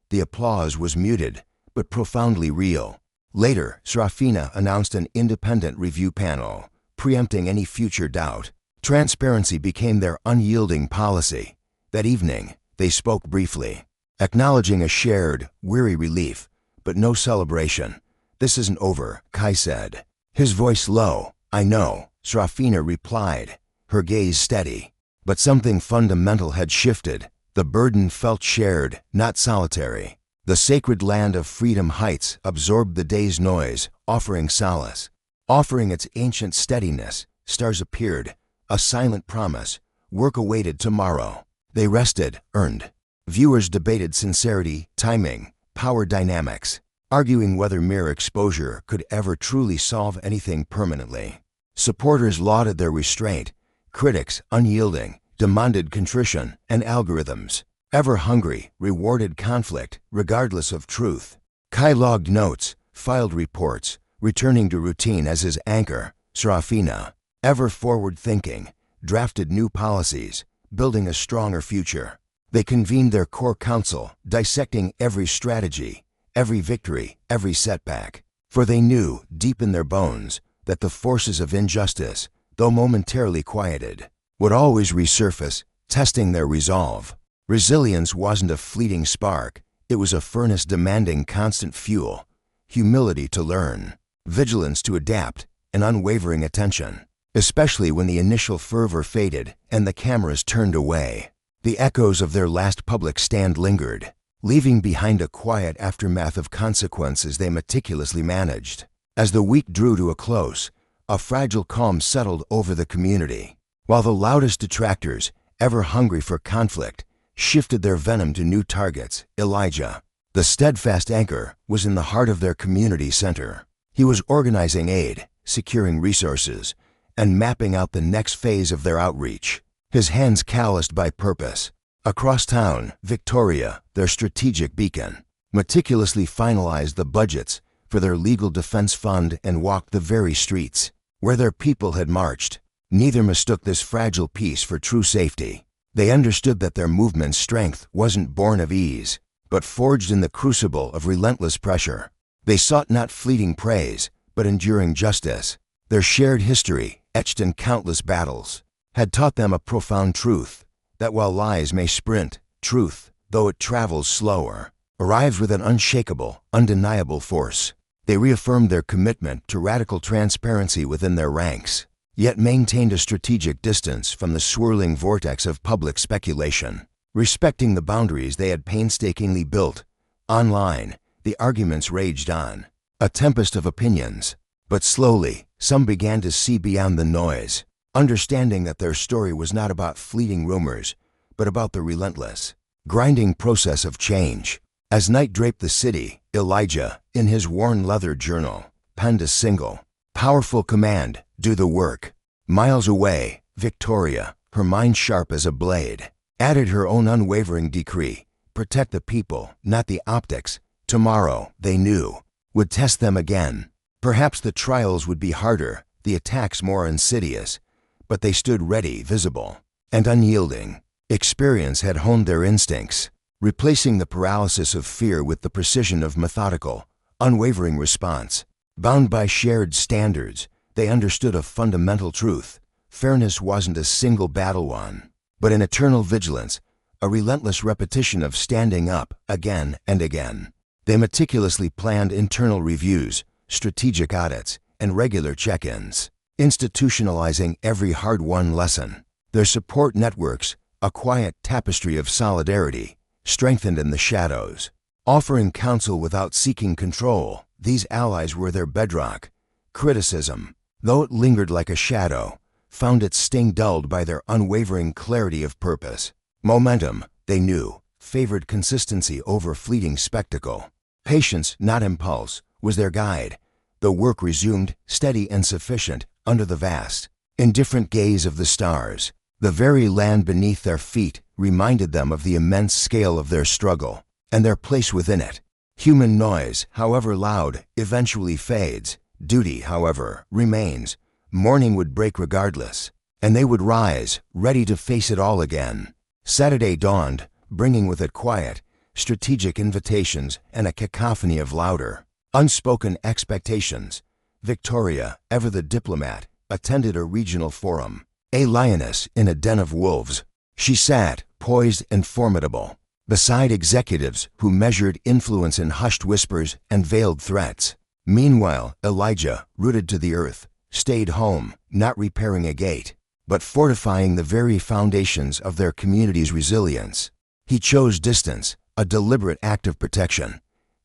The applause was muted, but profoundly real. Later, Serafina announced an independent review panel, preempting any future doubt. Transparency became their unyielding policy. That evening, they spoke briefly, acknowledging a shared, weary relief, but no celebration. "This isn't over," Kai said, his voice low. "I know," Serafina replied, her gaze steady. But something fundamental had shifted. The burden felt shared, not solitary. The sacred land of Freedom Heights absorbed the day's noise, offering solace. Offering its ancient steadiness, stars appeared, a silent promise. Work awaited tomorrow. They rested, earned. Viewers debated sincerity, timing, power dynamics, arguing whether mere exposure could ever truly solve anything permanently. Supporters lauded their restraint. Critics, unyielding, demanded contrition, and algorithms, ever hungry, rewarded conflict, regardless of truth. Kai logged notes, filed reports, returning to routine as his anchor. Serafina, ever forward-thinking, drafted new policies, building a stronger future. They convened their core council, dissecting every strategy, every victory, every setback. For they knew, deep in their bones, that the forces of injustice, though momentarily quieted, would always resurface, testing their resolve. Resilience wasn't a fleeting spark, it was a furnace demanding constant fuel, humility to learn, vigilance to adapt, and unwavering attention. Especially when the initial fervor faded and the cameras turned away. The echoes of their last public stand lingered, leaving behind a quiet aftermath of consequences they meticulously managed. As the week drew to a close, a fragile calm settled over the community, while the loudest detractors, ever hungry for conflict, shifted their venom to new targets. Elijah, the steadfast anchor, was in the heart of their community center. He was organizing aid, securing resources, and mapping out the next phase of their outreach, his hands calloused by purpose. Across town, Victoria, their strategic beacon, meticulously finalized the budgets for their legal defense fund and walked the very streets where their people had marched. Neither mistook this fragile peace for true safety. They understood that their movement's strength wasn't born of ease, but forged in the crucible of relentless pressure. They sought not fleeting praise, but enduring justice. Their shared history, etched in countless battles, had taught them a profound truth, that while lies may sprint, truth, though it travels slower, arrives with an unshakable, undeniable force. They reaffirmed their commitment to radical transparency within their ranks, yet maintained a strategic distance from the swirling vortex of public speculation. Respecting the boundaries they had painstakingly built, online, the arguments raged on, a tempest of opinions. But slowly, some began to see beyond the noise, understanding that their story was not about fleeting rumors, but about the relentless, grinding process of change. As night draped the city, Elijah, in his worn leather journal, penned a single, powerful command: do the work. Miles away, Victoria, her mind sharp as a blade, added her own unwavering decree: protect the people, not the optics. Tomorrow, they knew, would test them again. Perhaps the trials would be harder, the attacks more insidious, but they stood ready, visible, and unyielding. Experience had honed their instincts, replacing the paralysis of fear with the precision of methodical, unwavering response. Bound by shared standards, they understood a fundamental truth: fairness wasn't a single battle won, but an eternal vigilance, a relentless repetition of standing up again and again. They meticulously planned internal reviews, strategic audits, and regular check-ins, institutionalizing every hard-won lesson. Their support networks, a quiet tapestry of solidarity, strengthened in the shadows. Offering counsel without seeking control, these allies were their bedrock. Criticism, though it lingered like a shadow, found its sting dulled by their unwavering clarity of purpose. Momentum, they knew, favored consistency over fleeting spectacle. Patience, not impulse, was their guide. The work resumed, steady and sufficient, under the vast, indifferent gaze of the stars. The very land beneath their feet reminded them of the immense scale of their struggle, and their place within it. Human noise, however loud, eventually fades. Duty, however, remains. Morning would break regardless, and they would rise, ready to face it all again. Saturday dawned, bringing with it quiet, strategic invitations and a cacophony of louder, unspoken expectations. Victoria, ever the diplomat, attended a regional forum, a lioness in a den of wolves. She sat, poised and formidable, beside executives who measured influence in hushed whispers and veiled threats. Meanwhile, Elijah, rooted to the earth, stayed home, not repairing a gate, but fortifying the very foundations of their community's resilience. He chose distance, a deliberate act of protection.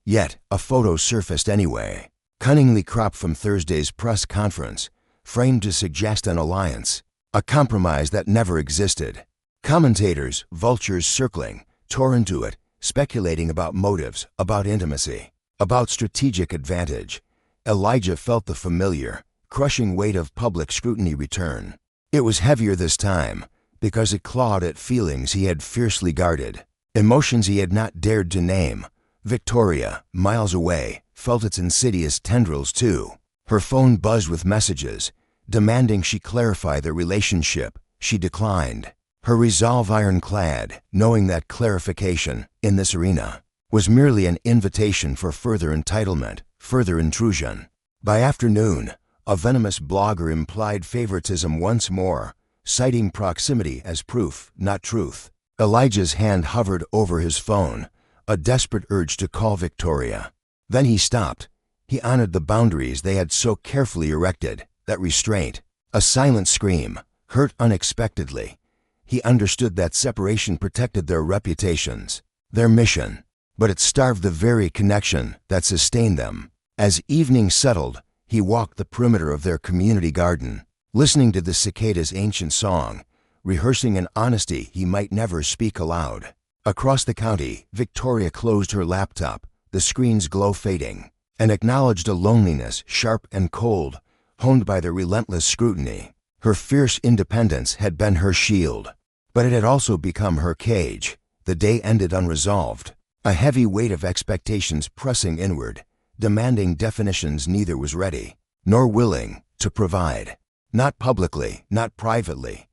Yet, a photo surfaced anyway, cunningly cropped from Thursday's press conference, framed to suggest an alliance, a compromise that never existed. Commentators, vultures circling, tore into it, speculating about motives, about intimacy, about strategic advantage. Elijah felt the familiar, crushing weight of public scrutiny return. It was heavier this time, because it clawed at feelings he had fiercely guarded, emotions he had not dared to name. Victoria, miles away, felt its insidious tendrils too. Her phone buzzed with messages, demanding she clarify their relationship, she declined, her resolve ironclad, knowing that clarification, in this arena, was merely an invitation for further entitlement, further intrusion. By afternoon, a venomous blogger implied favoritism once more, citing proximity as proof, not truth. Elijah's hand hovered over his phone, a desperate urge to call Victoria. Then he stopped. He honored the boundaries they had so carefully erected, that restraint. A silent scream, hurt unexpectedly. He understood that separation protected their reputations, their mission, but it starved the very connection that sustained them. As evening settled, he walked the perimeter of their community garden, listening to the cicadas' ancient song, rehearsing an honesty he might never speak aloud. Across the county, Victoria closed her laptop, the screen's glow fading, and acknowledged a loneliness sharp and cold, honed by their relentless scrutiny. Her fierce independence had been her shield, but it had also become her cage. The day ended unresolved, a heavy weight of expectations pressing inward, demanding definitions neither was ready, nor willing, to provide. Not publicly, not privately.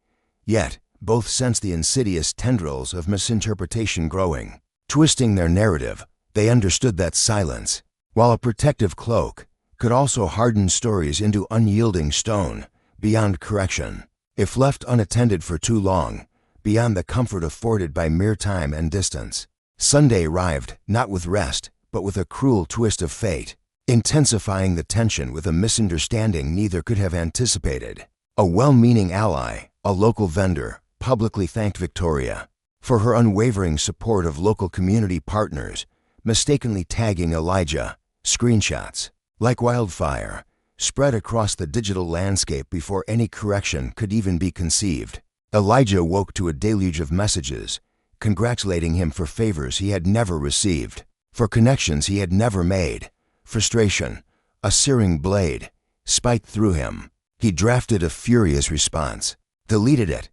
Yet, both sensed the insidious tendrils of misinterpretation growing. Twisting their narrative, they understood that silence, while a protective cloak, could also harden stories into unyielding stone, beyond correction. If left unattended for too long, beyond the comfort afforded by mere time and distance. Sunday arrived, not with rest, but with a cruel twist of fate, intensifying the tension with a misunderstanding neither could have anticipated. A well-meaning ally, a local vendor, publicly thanked Victoria for her unwavering support of local community partners, mistakenly tagging Elijah. Screenshots, like wildfire, spread across the digital landscape before any correction could even be conceived. Elijah woke to a deluge of messages, congratulating him for favors he had never received, for connections he had never made. Frustration, a searing blade, spiked through him. He drafted a furious response, deleted it.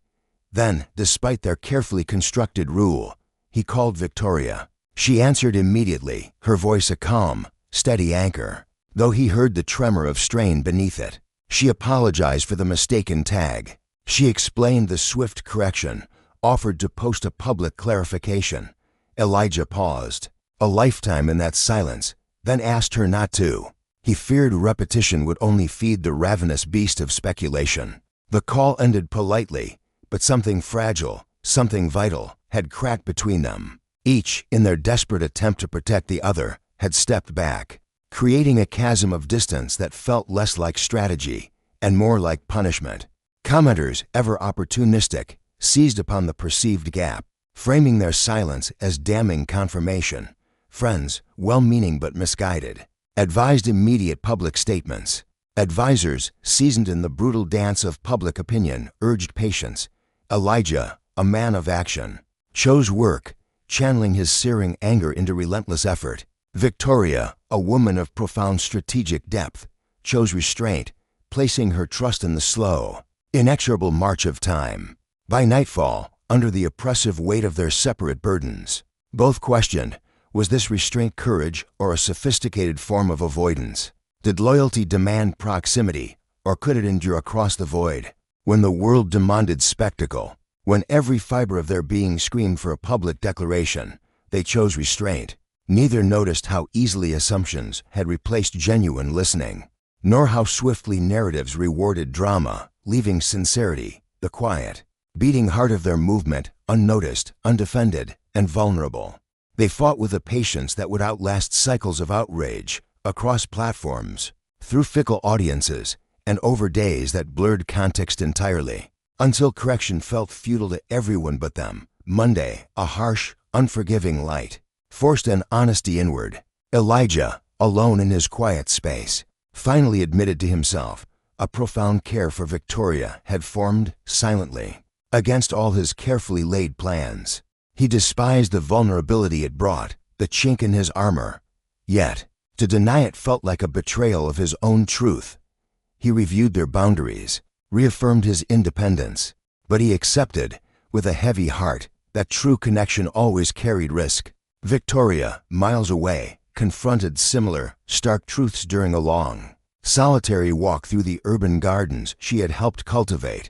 Then, despite their carefully constructed rule, he called Victoria. She answered immediately, her voice a calm, steady anchor, though he heard the tremor of strain beneath it. She apologized for the mistaken tag. She explained the swift correction, offered to post a public clarification. Elijah paused, a lifetime in that silence, then asked her not to. He feared repetition would only feed the ravenous beast of speculation. The call ended politely, but something fragile, something vital, had cracked between them. Each, in their desperate attempt to protect the other, had stepped back, creating a chasm of distance that felt less like strategy and more like punishment. Commenters, ever opportunistic, seized upon the perceived gap, framing their silence as damning confirmation. Friends, well-meaning but misguided, advised immediate public statements. Advisors, seasoned in the brutal dance of public opinion, urged patience. Elijah, a man of action, chose work, channeling his searing anger into relentless effort. Victoria, a woman of profound strategic depth, chose restraint, placing her trust in the slow, inexorable march of time. By nightfall, under the oppressive weight of their separate burdens, both questioned, was this restraint courage or a sophisticated form of avoidance? Did loyalty demand proximity, or could it endure across the void? When the world demanded spectacle, when every fiber of their being screamed for a public declaration, they chose restraint. Neither noticed how easily assumptions had replaced genuine listening, nor how swiftly narratives rewarded drama, leaving sincerity, the quiet, beating heart of their movement, unnoticed, undefended, and vulnerable. They fought with a patience that would outlast cycles of outrage, across platforms, through fickle audiences, and over days that blurred context entirely, until correction felt futile to everyone but them. Monday, a harsh, unforgiving light, forced an honesty inward. Elijah, alone in his quiet space, finally admitted to himself a profound care for Victoria had formed silently, against all his carefully laid plans. He despised the vulnerability it brought, the chink in his armor. Yet, to deny it felt like a betrayal of his own truth. He reviewed their boundaries, reaffirmed his independence, but he accepted, with a heavy heart, that true connection always carried risk. Victoria, miles away, confronted similar, stark truths during a long, solitary walk through the urban gardens she had helped cultivate,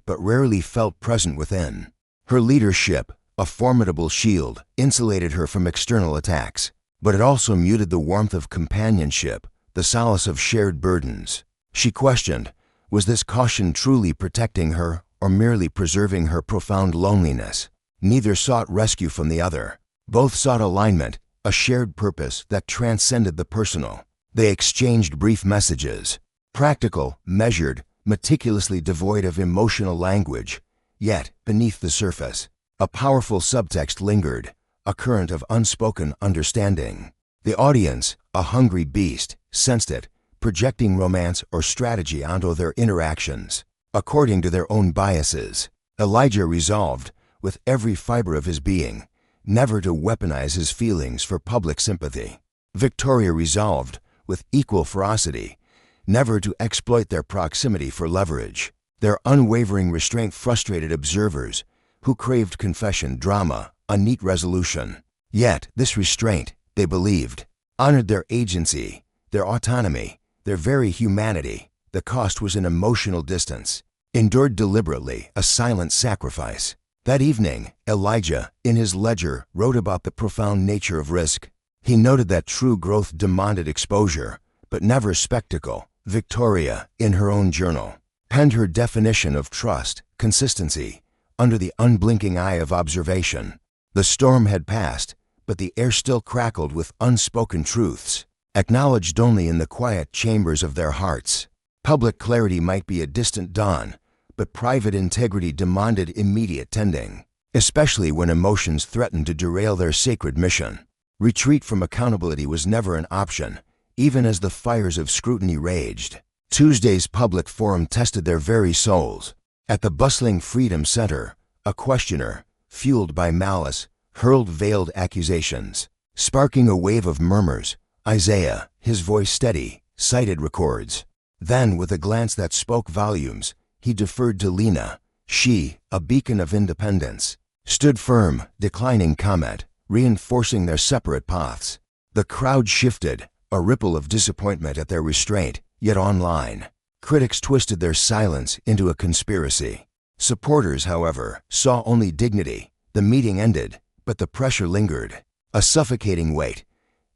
but rarely felt present within. Her leadership, a formidable shield, insulated her from external attacks, but it also muted the warmth of companionship, the solace of shared burdens. She questioned, was this caution truly protecting her or merely preserving her profound loneliness? Neither sought rescue from the other. Both sought alignment, a shared purpose that transcended the personal. They exchanged brief messages, practical, measured, meticulously devoid of emotional language. Yet, beneath the surface, a powerful subtext lingered, a current of unspoken understanding. The audience, a hungry beast, sensed it, projecting romance or strategy onto their interactions, according to their own biases. Elijah resolved, with every fiber of his being, never to weaponize his feelings for public sympathy. Victoria resolved, with equal ferocity, never to exploit their proximity for leverage. Their unwavering restraint frustrated observers who craved confession, drama, a neat resolution. Yet this restraint, they believed, honored their agency, their autonomy, their very humanity. The cost was an emotional distance, endured deliberately, a silent sacrifice. That evening, Elijah, in his ledger, wrote about the profound nature of risk. He noted that true growth demanded exposure, but never spectacle. Victoria, in her own journal, penned her definition of trust, consistency, under the unblinking eye of observation. The storm had passed, but the air still crackled with unspoken truths, acknowledged only in the quiet chambers of their hearts. Public clarity might be a distant dawn, but private integrity demanded immediate tending, especially when emotions threatened to derail their sacred mission. Retreat from accountability was never an option, even as the fires of scrutiny raged. Tuesday's public forum tested their very souls. At the bustling Freedom Center, a questioner, fueled by malice, hurled veiled accusations, sparking a wave of murmurs. Isaiah, his voice steady, cited records. Then, with a glance that spoke volumes, he deferred to Lena. She, a beacon of independence, stood firm, declining comment, reinforcing their separate paths. The crowd shifted, a ripple of disappointment at their restraint, yet online. Critics twisted their silence into a conspiracy. Supporters, however, saw only dignity. The meeting ended, but the pressure lingered, a suffocating weight.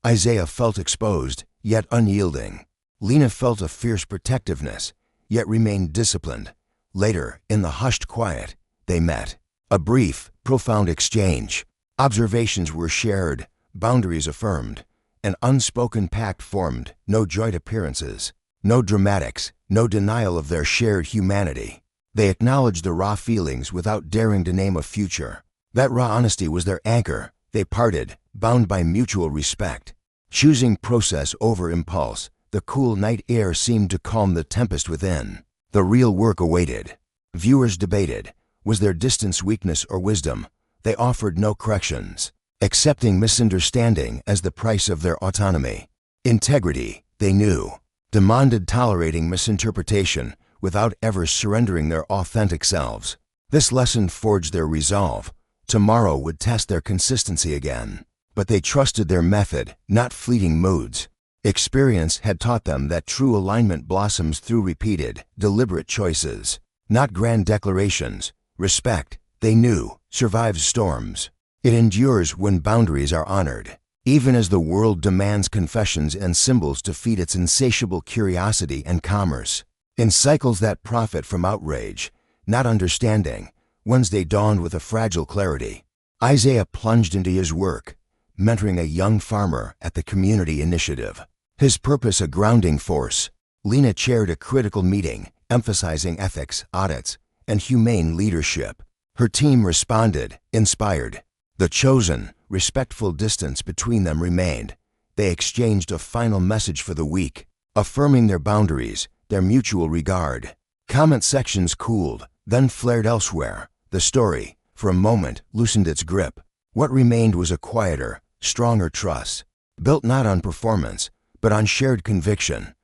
Isaiah felt exposed, yet unyielding. Lena felt a fierce protectiveness, yet remained disciplined. Later, in the hushed quiet, they met. A brief, profound exchange. Observations were shared, boundaries affirmed. An unspoken pact formed, no joint appearances, no dramatics, no denial of their shared humanity. They acknowledged the raw feelings without daring to name a future. That raw honesty was their anchor. They parted, bound by mutual respect. Choosing process over impulse, the cool night air seemed to calm the tempest within. The real work awaited. Viewers debated, was their distance weakness or wisdom? They offered no corrections, accepting misunderstanding as the price of their autonomy. Integrity, they knew, demanded tolerating misinterpretation without ever surrendering their authentic selves. This lesson forged their resolve. Tomorrow would test their consistency again. But they trusted their method, not fleeting moods. Experience had taught them that true alignment blossoms through repeated, deliberate choices, not grand declarations. Respect, they knew, survives storms. It endures when boundaries are honored, even as the world demands confessions and symbols to feed its insatiable curiosity and commerce. In cycles that profit from outrage, not understanding, Wednesday dawned with a fragile clarity. Isaiah plunged into his work, mentoring a young farmer at the community initiative. His purpose a grounding force. Lena chaired a critical meeting, emphasizing ethics, audits, and humane leadership. Her team responded, inspired. The chosen, respectful distance between them remained. They exchanged a final message for the week, affirming their boundaries, their mutual regard. Comment sections cooled, then flared elsewhere. The story, for a moment, loosened its grip. What remained was a quieter, stronger trust, built not on performance, but on shared conviction.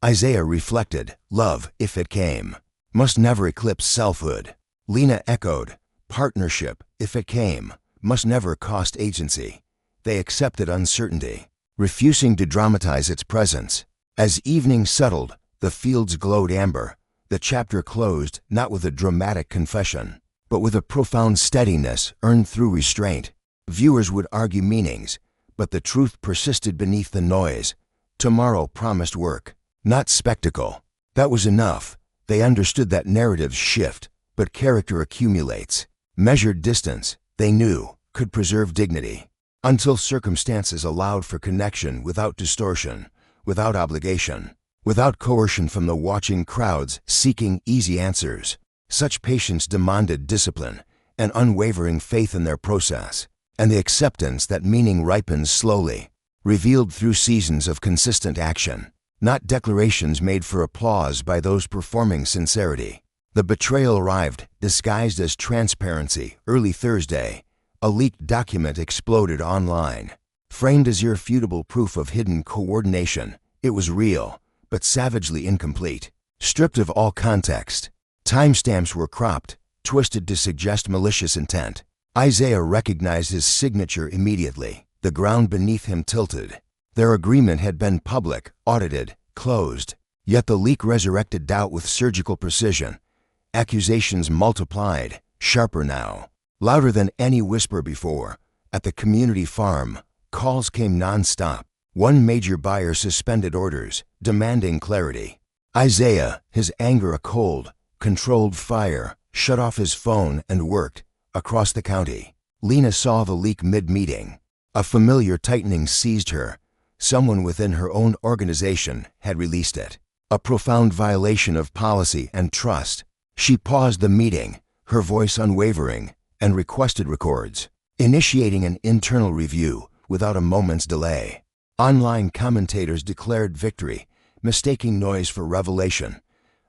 Isaiah reflected, love, if it came, must never eclipse selfhood. Lena echoed, partnership, if it came, must never cost agency. They accepted uncertainty, refusing to dramatize its presence. As evening settled, the fields glowed amber, The chapter closed not with a dramatic confession, but with a profound steadiness earned through restraint. Viewers would argue meanings, but the truth persisted beneath the noise. Tomorrow promised work, not spectacle. That was enough. They understood that narratives shift, but character accumulates. Measured distance, they knew, could preserve dignity, until circumstances allowed for connection without distortion, without obligation, without coercion from the watching crowds seeking easy answers. Such patience demanded discipline, an unwavering faith in their process, and the acceptance that meaning ripens slowly, revealed through seasons of consistent action, not declarations made for applause by those performing sincerity. The betrayal arrived, disguised as transparency, early Thursday. A leaked document exploded online. Framed as irrefutable proof of hidden coordination, it was real, but savagely incomplete. Stripped of all context, timestamps were cropped, twisted to suggest malicious intent. Isaiah recognized his signature immediately. The ground beneath him tilted. Their agreement had been public, audited, closed. Yet the leak resurrected doubt with surgical precision. Accusations multiplied, sharper now, louder than any whisper before. At the community farm, calls came non-stop. One major buyer suspended orders, demanding clarity. Isaiah, his anger a cold, controlled fire, shut off his phone and worked across the county. Lena saw the leak mid-meeting. A familiar tightening seized her. Someone within her own organization had released it. A profound violation of policy and trust. She paused the meeting, her voice unwavering, and requested records, initiating an internal review without a moment's delay. Online commentators declared victory, mistaking noise for revelation.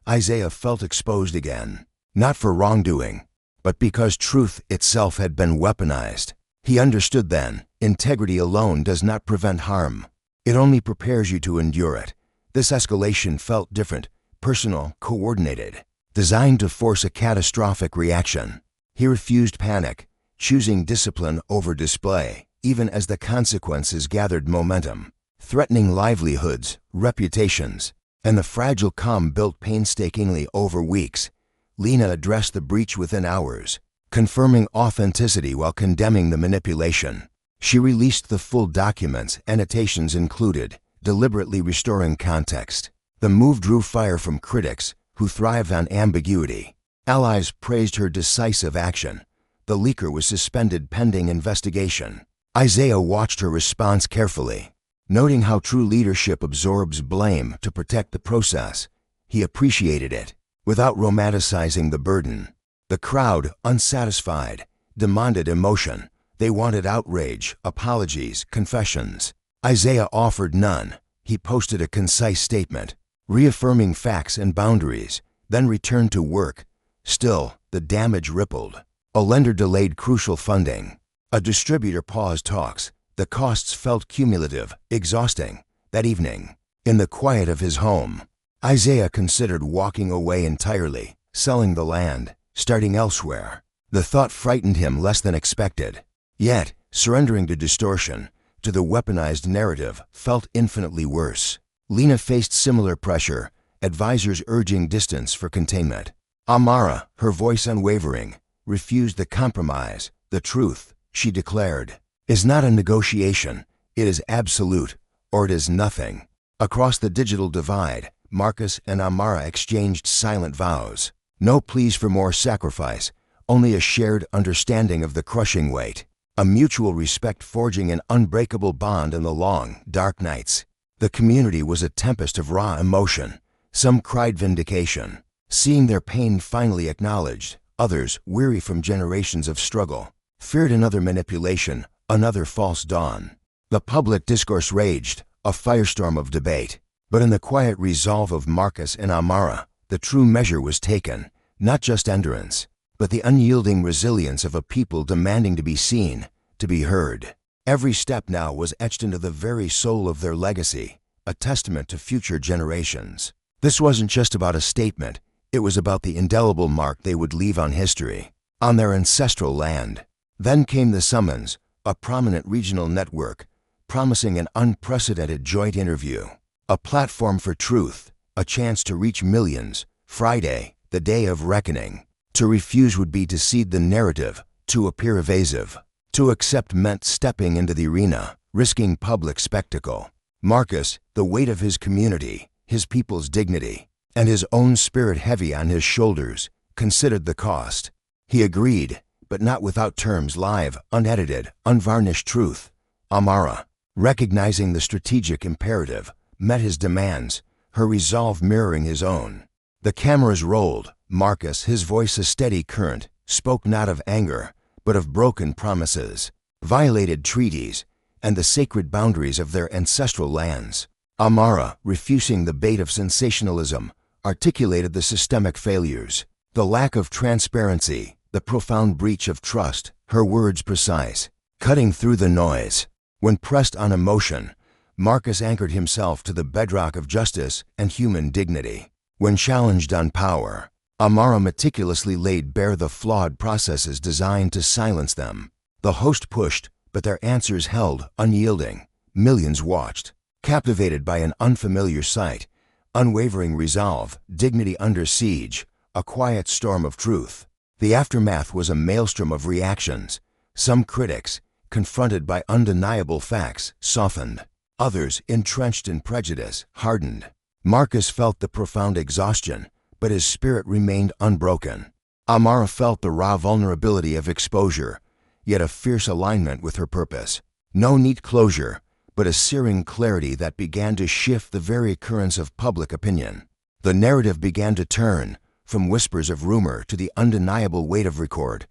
Isaiah felt exposed again, not for wrongdoing, but because truth itself had been weaponized. He understood then, integrity alone does not prevent harm. It only prepares you to endure it. This escalation felt different, personal, coordinated, designed to force a catastrophic reaction. He refused panic, choosing discipline over display, even as the consequences gathered momentum, threatening livelihoods, reputations, and the fragile calm built painstakingly over weeks. Lena addressed the breach within hours, confirming authenticity while condemning the manipulation. She released the full documents, annotations included, deliberately restoring context. The move drew fire from critics who thrived on ambiguity. Allies praised her decisive action. The leaker was suspended pending investigation. Isaiah watched her response carefully, noting how true leadership absorbs blame to protect the process. He appreciated it, without romanticizing the burden. The crowd, unsatisfied, demanded emotion. They wanted outrage, apologies, confessions. Isaiah offered none. He posted a concise statement, reaffirming facts and boundaries, then returned to work. Still, the damage rippled. A lender delayed crucial funding. A distributor paused talks. The costs felt cumulative, exhausting. That evening, in the quiet of his home, Isaiah considered walking away entirely, selling the land, starting elsewhere. The thought frightened him less than expected. Yet, surrendering to distortion, to the weaponized narrative, felt infinitely worse. Lena faced similar pressure, advisors urging distance for containment. Amara, her voice unwavering, refused the compromise. The truth, she declared, is not a negotiation. It is absolute, or it is nothing. Across the digital divide, Marcus and Amara exchanged silent vows. No pleas for more sacrifice, only a shared understanding of the crushing weight. A mutual respect forging an unbreakable bond in the long, dark nights. The community was a tempest of raw emotion. Some cried vindication, seeing their pain finally acknowledged. Others, weary from generations of struggle, feared another manipulation, another false dawn. The public discourse raged, a firestorm of debate. But in the quiet resolve of Marcus and Amara, the true measure was taken, not just endurance, but the unyielding resilience of a people demanding to be seen, to be heard. Every step now was etched into the very soul of their legacy, a testament to future generations. This wasn't just about a statement, it was about the indelible mark they would leave on history, on their ancestral land. Then came the summons, a prominent regional network, promising an unprecedented joint interview, a platform for truth, a chance to reach millions, Friday, the day of reckoning. To refuse would be to cede the narrative, to appear evasive. To accept meant stepping into the arena, risking public spectacle. Marcus, the weight of his community, his people's dignity, and his own spirit heavy on his shoulders, considered the cost. He agreed, but not without terms: live, unedited, unvarnished truth. Amara, recognizing the strategic imperative, met his demands, her resolve mirroring his own. The cameras rolled. Marcus, his voice a steady current, spoke not of anger, but of broken promises, violated treaties, and the sacred boundaries of their ancestral lands. Amara, refusing the bait of sensationalism, articulated the systemic failures, the lack of transparency, the profound breach of trust, her words precise, cutting through the noise. When pressed on emotion, Marcus anchored himself to the bedrock of justice and human dignity. When challenged on power, Amara meticulously laid bare the flawed processes designed to silence them. The host pushed, but their answers held, unyielding. Millions watched, captivated by an unfamiliar sight, unwavering resolve, dignity under siege, a quiet storm of truth. The aftermath was a maelstrom of reactions. Some critics, confronted by undeniable facts, softened. Others, entrenched in prejudice, hardened. Marcus felt the profound exhaustion, but his spirit remained unbroken. Amara felt the raw vulnerability of exposure, yet a fierce alignment with her purpose. No neat closure, but a searing clarity that began to shift the very currents of public opinion. The narrative began to turn, from whispers of rumor to the undeniable weight of record.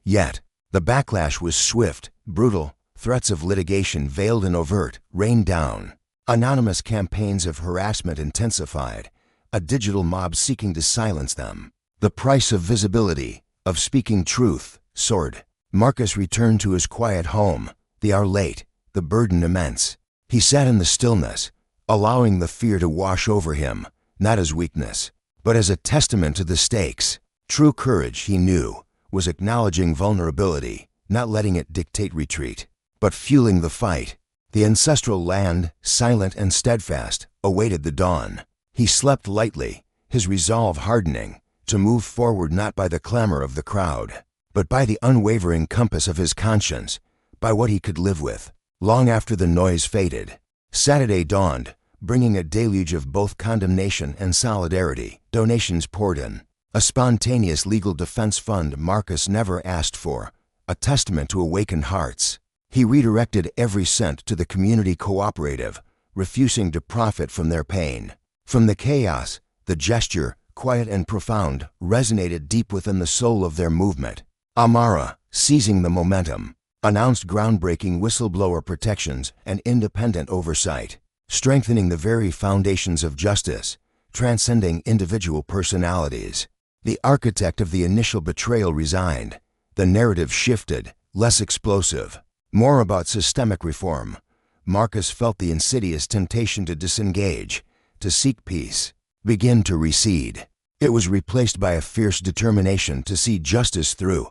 Yet, the backlash was swift, brutal. Threats of litigation, veiled and overt, rained down. Anonymous campaigns of harassment intensified, a digital mob seeking to silence them. The price of visibility, of speaking truth, soared. Marcus returned to his quiet home, the hour late, the burden immense. He sat in the stillness, allowing the fear to wash over him, not as weakness, but as a testament to the stakes. True courage, he knew, was acknowledging vulnerability, not letting it dictate retreat, but fueling the fight. The ancestral land, silent and steadfast, awaited the dawn. He slept lightly, his resolve hardening, to move forward not by the clamor of the crowd, but by the unwavering compass of his conscience, by what he could live with. Long after the noise faded, Saturday dawned, bringing a deluge of both condemnation and solidarity. Donations poured in. A spontaneous legal defense fund Marcus never asked for, a testament to awakened hearts. He redirected every cent to the community cooperative, refusing to profit from their pain. From the chaos, the gesture, quiet and profound, resonated deep within the soul of their movement. Amara, seizing the momentum, announced groundbreaking whistleblower protections and independent oversight, strengthening the very foundations of justice, transcending individual personalities. The architect of the initial betrayal resigned. The narrative shifted, less explosive, more about systemic reform. Marcus felt the insidious temptation to disengage, to seek peace, begin to recede. It was replaced by a fierce determination to see justice through.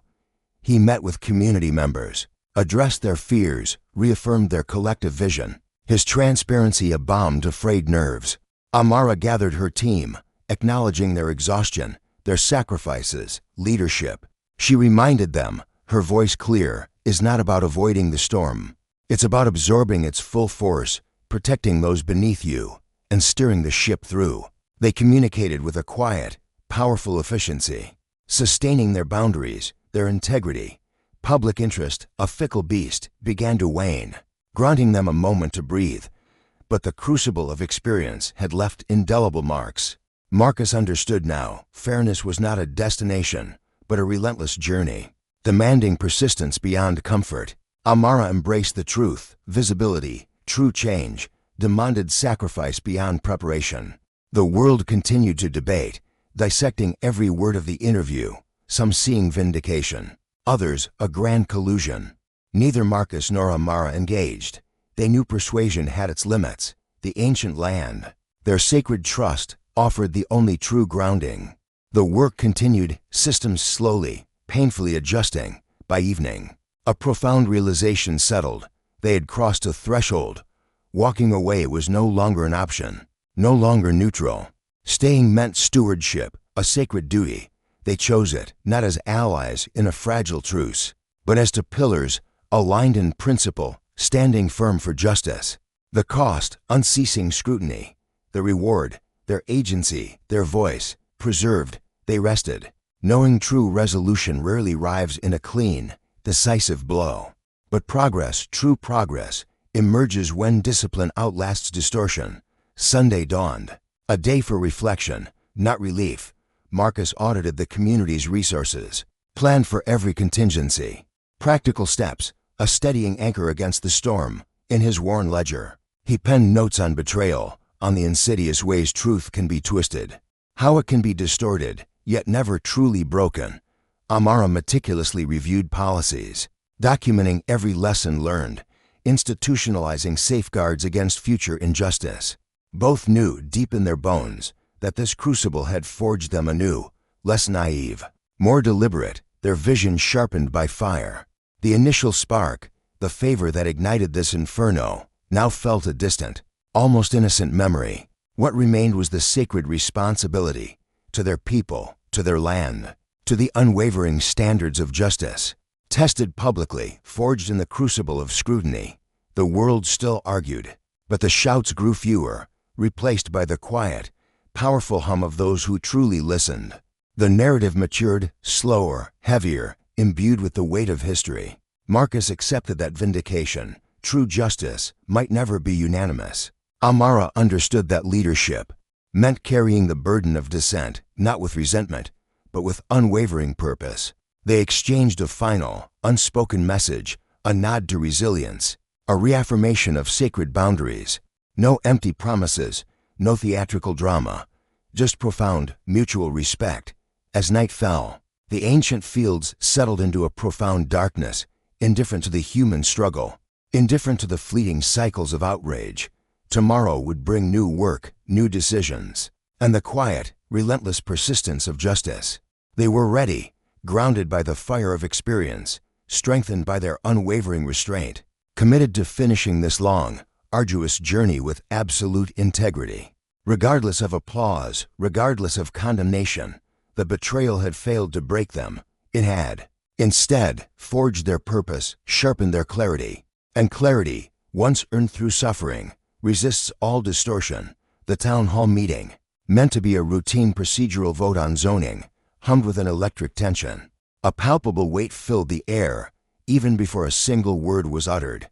He met with community members, addressed their fears, reaffirmed their collective vision. His transparency a balm to frayed nerves. Amara gathered her team, acknowledging their exhaustion, their sacrifices, leadership. She reminded them, her voice clear, is not about avoiding the storm. It's about absorbing its full force, protecting those beneath you, and steering the ship through. They communicated with a quiet, powerful efficiency, sustaining their boundaries, their integrity. Public interest, a fickle beast, began to wane, granting them a moment to breathe. But the crucible of experience had left indelible marks. Marcus understood now, fairness was not a destination, but a relentless journey, demanding persistence beyond comfort. Amara embraced the truth, visibility, true change, demanded sacrifice beyond preparation. The world continued to debate, dissecting every word of the interview, some seeing vindication, others a grand collusion. Neither Marcus nor Amara engaged. They knew persuasion had its limits. The ancient land, their sacred trust, offered the only true grounding. The work continued, systems slowly, painfully adjusting. By evening, a profound realization settled. They had crossed a threshold. Walking away was no longer an option, no longer neutral. Staying meant stewardship, a sacred duty. They chose it, not as allies in a fragile truce, but as to pillars, aligned in principle, standing firm for justice. The cost, unceasing scrutiny. The reward, their agency, their voice, preserved, they rested, knowing true resolution rarely arrives in a clean, decisive blow. But progress, true progress, emerges when discipline outlasts distortion. Sunday dawned, a day for reflection, not relief. Marcus audited the community's resources, planned for every contingency. Practical steps, a steadying anchor against the storm. In his worn ledger, he penned notes on betrayal, on the insidious ways truth can be twisted, how it can be distorted, yet never truly broken. Amara meticulously reviewed policies, documenting every lesson learned, institutionalizing safeguards against future injustice. Both knew deep in their bones that this crucible had forged them anew, less naive, more deliberate, their vision sharpened by fire. The initial spark, the favor that ignited this inferno, now felt a distant, almost innocent memory. What remained was the sacred responsibility to their people, to their land, to the unwavering standards of justice. Tested publicly, forged in the crucible of scrutiny, the world still argued, but the shouts grew fewer, replaced by the quiet, powerful hum of those who truly listened. The narrative matured, slower, heavier, imbued with the weight of history. Marcus accepted that vindication, true justice, might never be unanimous. Amara understood that leadership meant carrying the burden of dissent, not with resentment, but with unwavering purpose. They exchanged a final, unspoken message, a nod to resilience, a reaffirmation of sacred boundaries. No empty promises, no theatrical drama, just profound, mutual respect. As night fell, the ancient fields settled into a profound darkness, indifferent to the human struggle, indifferent to the fleeting cycles of outrage. Tomorrow would bring new work, new decisions, and the quiet, relentless persistence of justice. They were ready, grounded by the fire of experience, strengthened by their unwavering restraint, committed to finishing this long, arduous journey with absolute integrity. Regardless of applause, regardless of condemnation, the betrayal had failed to break them. It had, instead, forged their purpose, sharpened their clarity. And clarity, once earned through suffering, resists all distortion. The town hall meeting, meant to be a routine procedural vote on zoning, hummed with an electric tension. A palpable weight filled the air, even before a single word was uttered.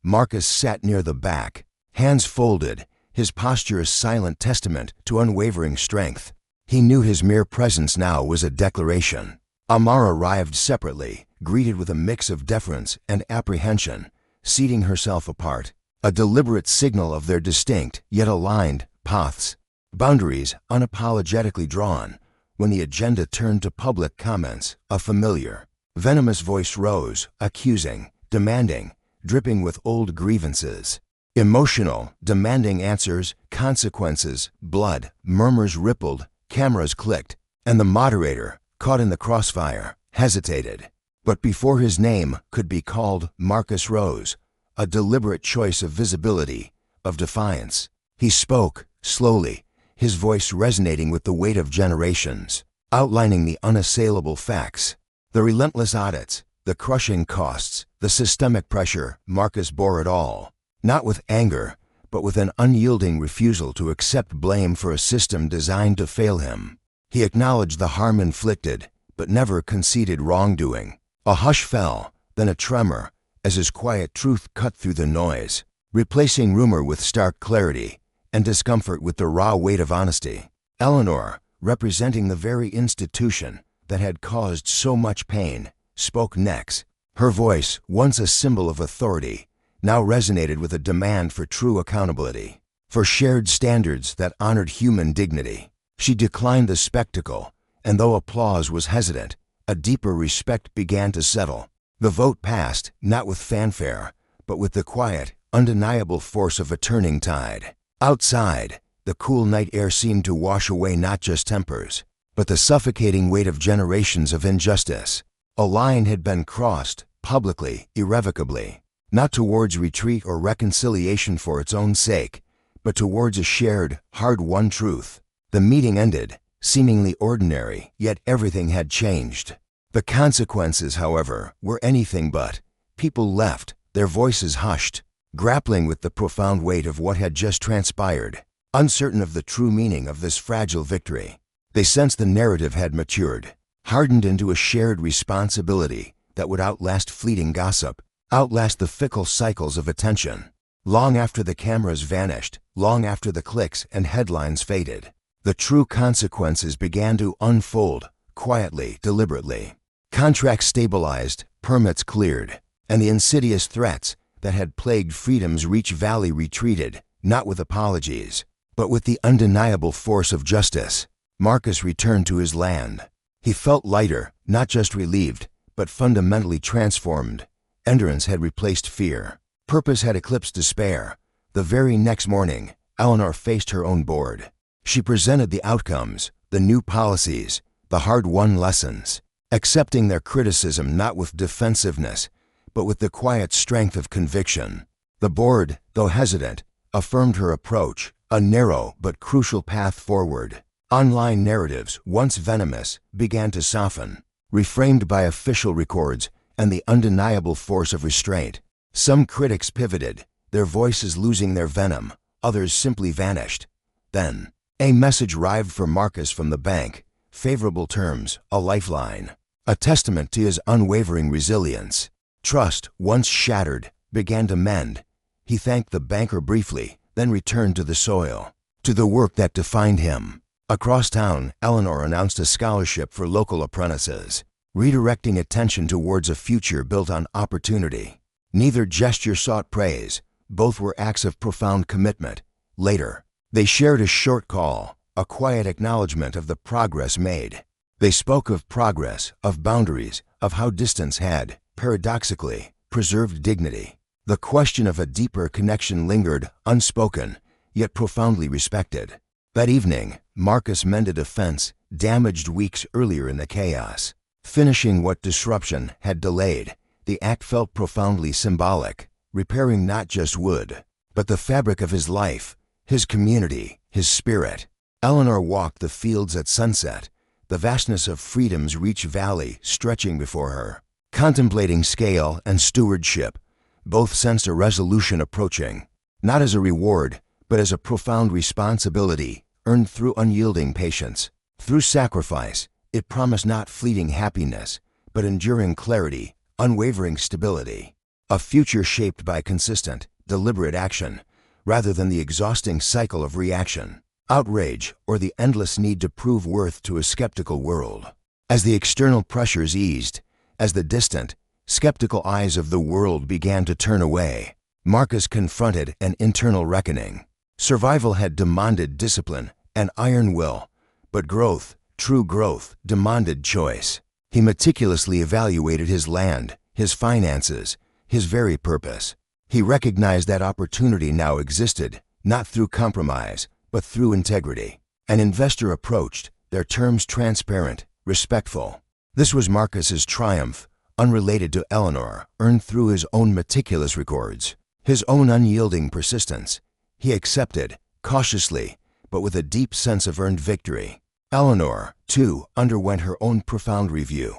Marcus sat near the back, hands folded, his posture a silent testament to unwavering strength. He knew his mere presence now was a declaration. Amara arrived separately, greeted with a mix of deference and apprehension, seating herself apart, a deliberate signal of their distinct, yet aligned, paths. Boundaries unapologetically drawn. When the agenda turned to public comments, a familiar, venomous voice rose, accusing, demanding, dripping with old grievances. Emotional, demanding answers, consequences, blood, murmurs rippled, cameras clicked, and the moderator, caught in the crossfire, hesitated. But before his name could be called, Marcus rose, a deliberate choice of visibility, of defiance. He spoke, slowly, his voice resonating with the weight of generations, outlining the unassailable facts. The relentless audits, the crushing costs, the systemic pressure. Marcus bore it all, not with anger, but with an unyielding refusal to accept blame for a system designed to fail him. He acknowledged the harm inflicted, but never conceded wrongdoing. A hush fell, then a tremor, as his quiet truth cut through the noise, replacing rumor with stark clarity, and discomfort with the raw weight of honesty. Eleanor, representing the very institution that had caused so much pain, spoke next. Her voice, once a symbol of authority, now resonated with a demand for true accountability, for shared standards that honored human dignity. She declined the spectacle, and though applause was hesitant, a deeper respect began to settle. The vote passed, not with fanfare, but with the quiet, undeniable force of a turning tide. Outside, the cool night air seemed to wash away not just tempers, but the suffocating weight of generations of injustice. A line had been crossed, publicly, irrevocably, not towards retreat or reconciliation for its own sake, but towards a shared, hard-won truth. The meeting ended, seemingly ordinary, yet everything had changed. The consequences, however, were anything but. People left, their voices hushed, grappling with the profound weight of what had just transpired, uncertain of the true meaning of this fragile victory. They sensed the narrative had matured, hardened into a shared responsibility that would outlast fleeting gossip, outlast the fickle cycles of attention. Long after the cameras vanished, long after the clicks and headlines faded, the true consequences began to unfold, quietly, deliberately. Contracts stabilized, permits cleared, and the insidious threats that had plagued Freedom's Reach Valley retreated, not with apologies, but with the undeniable force of justice. Marcus returned to his land. He felt lighter, not just relieved, but fundamentally transformed. Endurance had replaced fear. Purpose had eclipsed despair. The very next morning, Eleanor faced her own board. She presented the outcomes, the new policies, the hard-won lessons, accepting their criticism not with defensiveness, but with the quiet strength of conviction. The board, though hesitant, affirmed her approach, a narrow but crucial path forward. Online narratives, once venomous, began to soften, reframed by official records and the undeniable force of restraint. Some critics pivoted, their voices losing their venom, others simply vanished. Then, a message arrived for Marcus from the bank, favorable terms, a lifeline, a testament to his unwavering resilience. Trust, once shattered, began to mend. He thanked the banker briefly, then returned to the soil, to the work that defined him. Across town, Eleanor announced a scholarship for local apprentices, redirecting attention towards a future built on opportunity. Neither gesture sought praise, both were acts of profound commitment. Later, they shared a short call, a quiet acknowledgement of the progress made. They spoke of progress, of boundaries, of how distance had, paradoxically, preserved dignity. The question of a deeper connection lingered, unspoken, yet profoundly respected. That evening, Marcus mended a fence damaged weeks earlier in the chaos. Finishing what disruption had delayed, the act felt profoundly symbolic, repairing not just wood, but the fabric of his life, his community, his spirit. Eleanor walked the fields at sunset, the vastness of Freedom's Reach Valley stretching before her. Contemplating scale and stewardship, both sensed a resolution approaching, not as a reward, but as a profound responsibility earned through unyielding patience. Through sacrifice, it promised not fleeting happiness, but enduring clarity, unwavering stability. A future shaped by consistent, deliberate action, rather than the exhausting cycle of reaction, outrage, or the endless need to prove worth to a skeptical world. As the external pressures eased, as the distant, skeptical eyes of the world began to turn away, Marcus confronted an internal reckoning. Survival had demanded discipline and iron will, but growth, true growth, demanded choice. He meticulously evaluated his land, his finances, his very purpose. He recognized that opportunity now existed, not through compromise, but through integrity. An investor approached, their terms transparent, respectful. This was Marcus's triumph, unrelated to Eleanor, earned through his own meticulous records, his own unyielding persistence. He accepted, cautiously, but with a deep sense of earned victory. Eleanor, too, underwent her own profound review.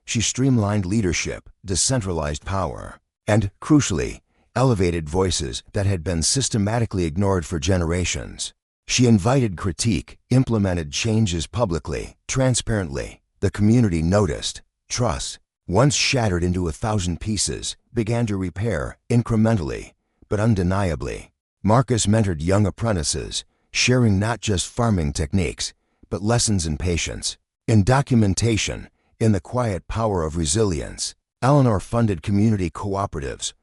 She streamlined leadership, decentralized power, and, crucially, elevated voices that had been systematically ignored for generations. She invited critique, implemented changes publicly, transparently. The community noticed. Trust, once shattered into 1,000 pieces, began to repair, incrementally, but undeniably. Marcus mentored young apprentices, sharing not just farming techniques, but lessons in patience, in documentation, in the quiet power of resilience. Eleanor funded community cooperatives,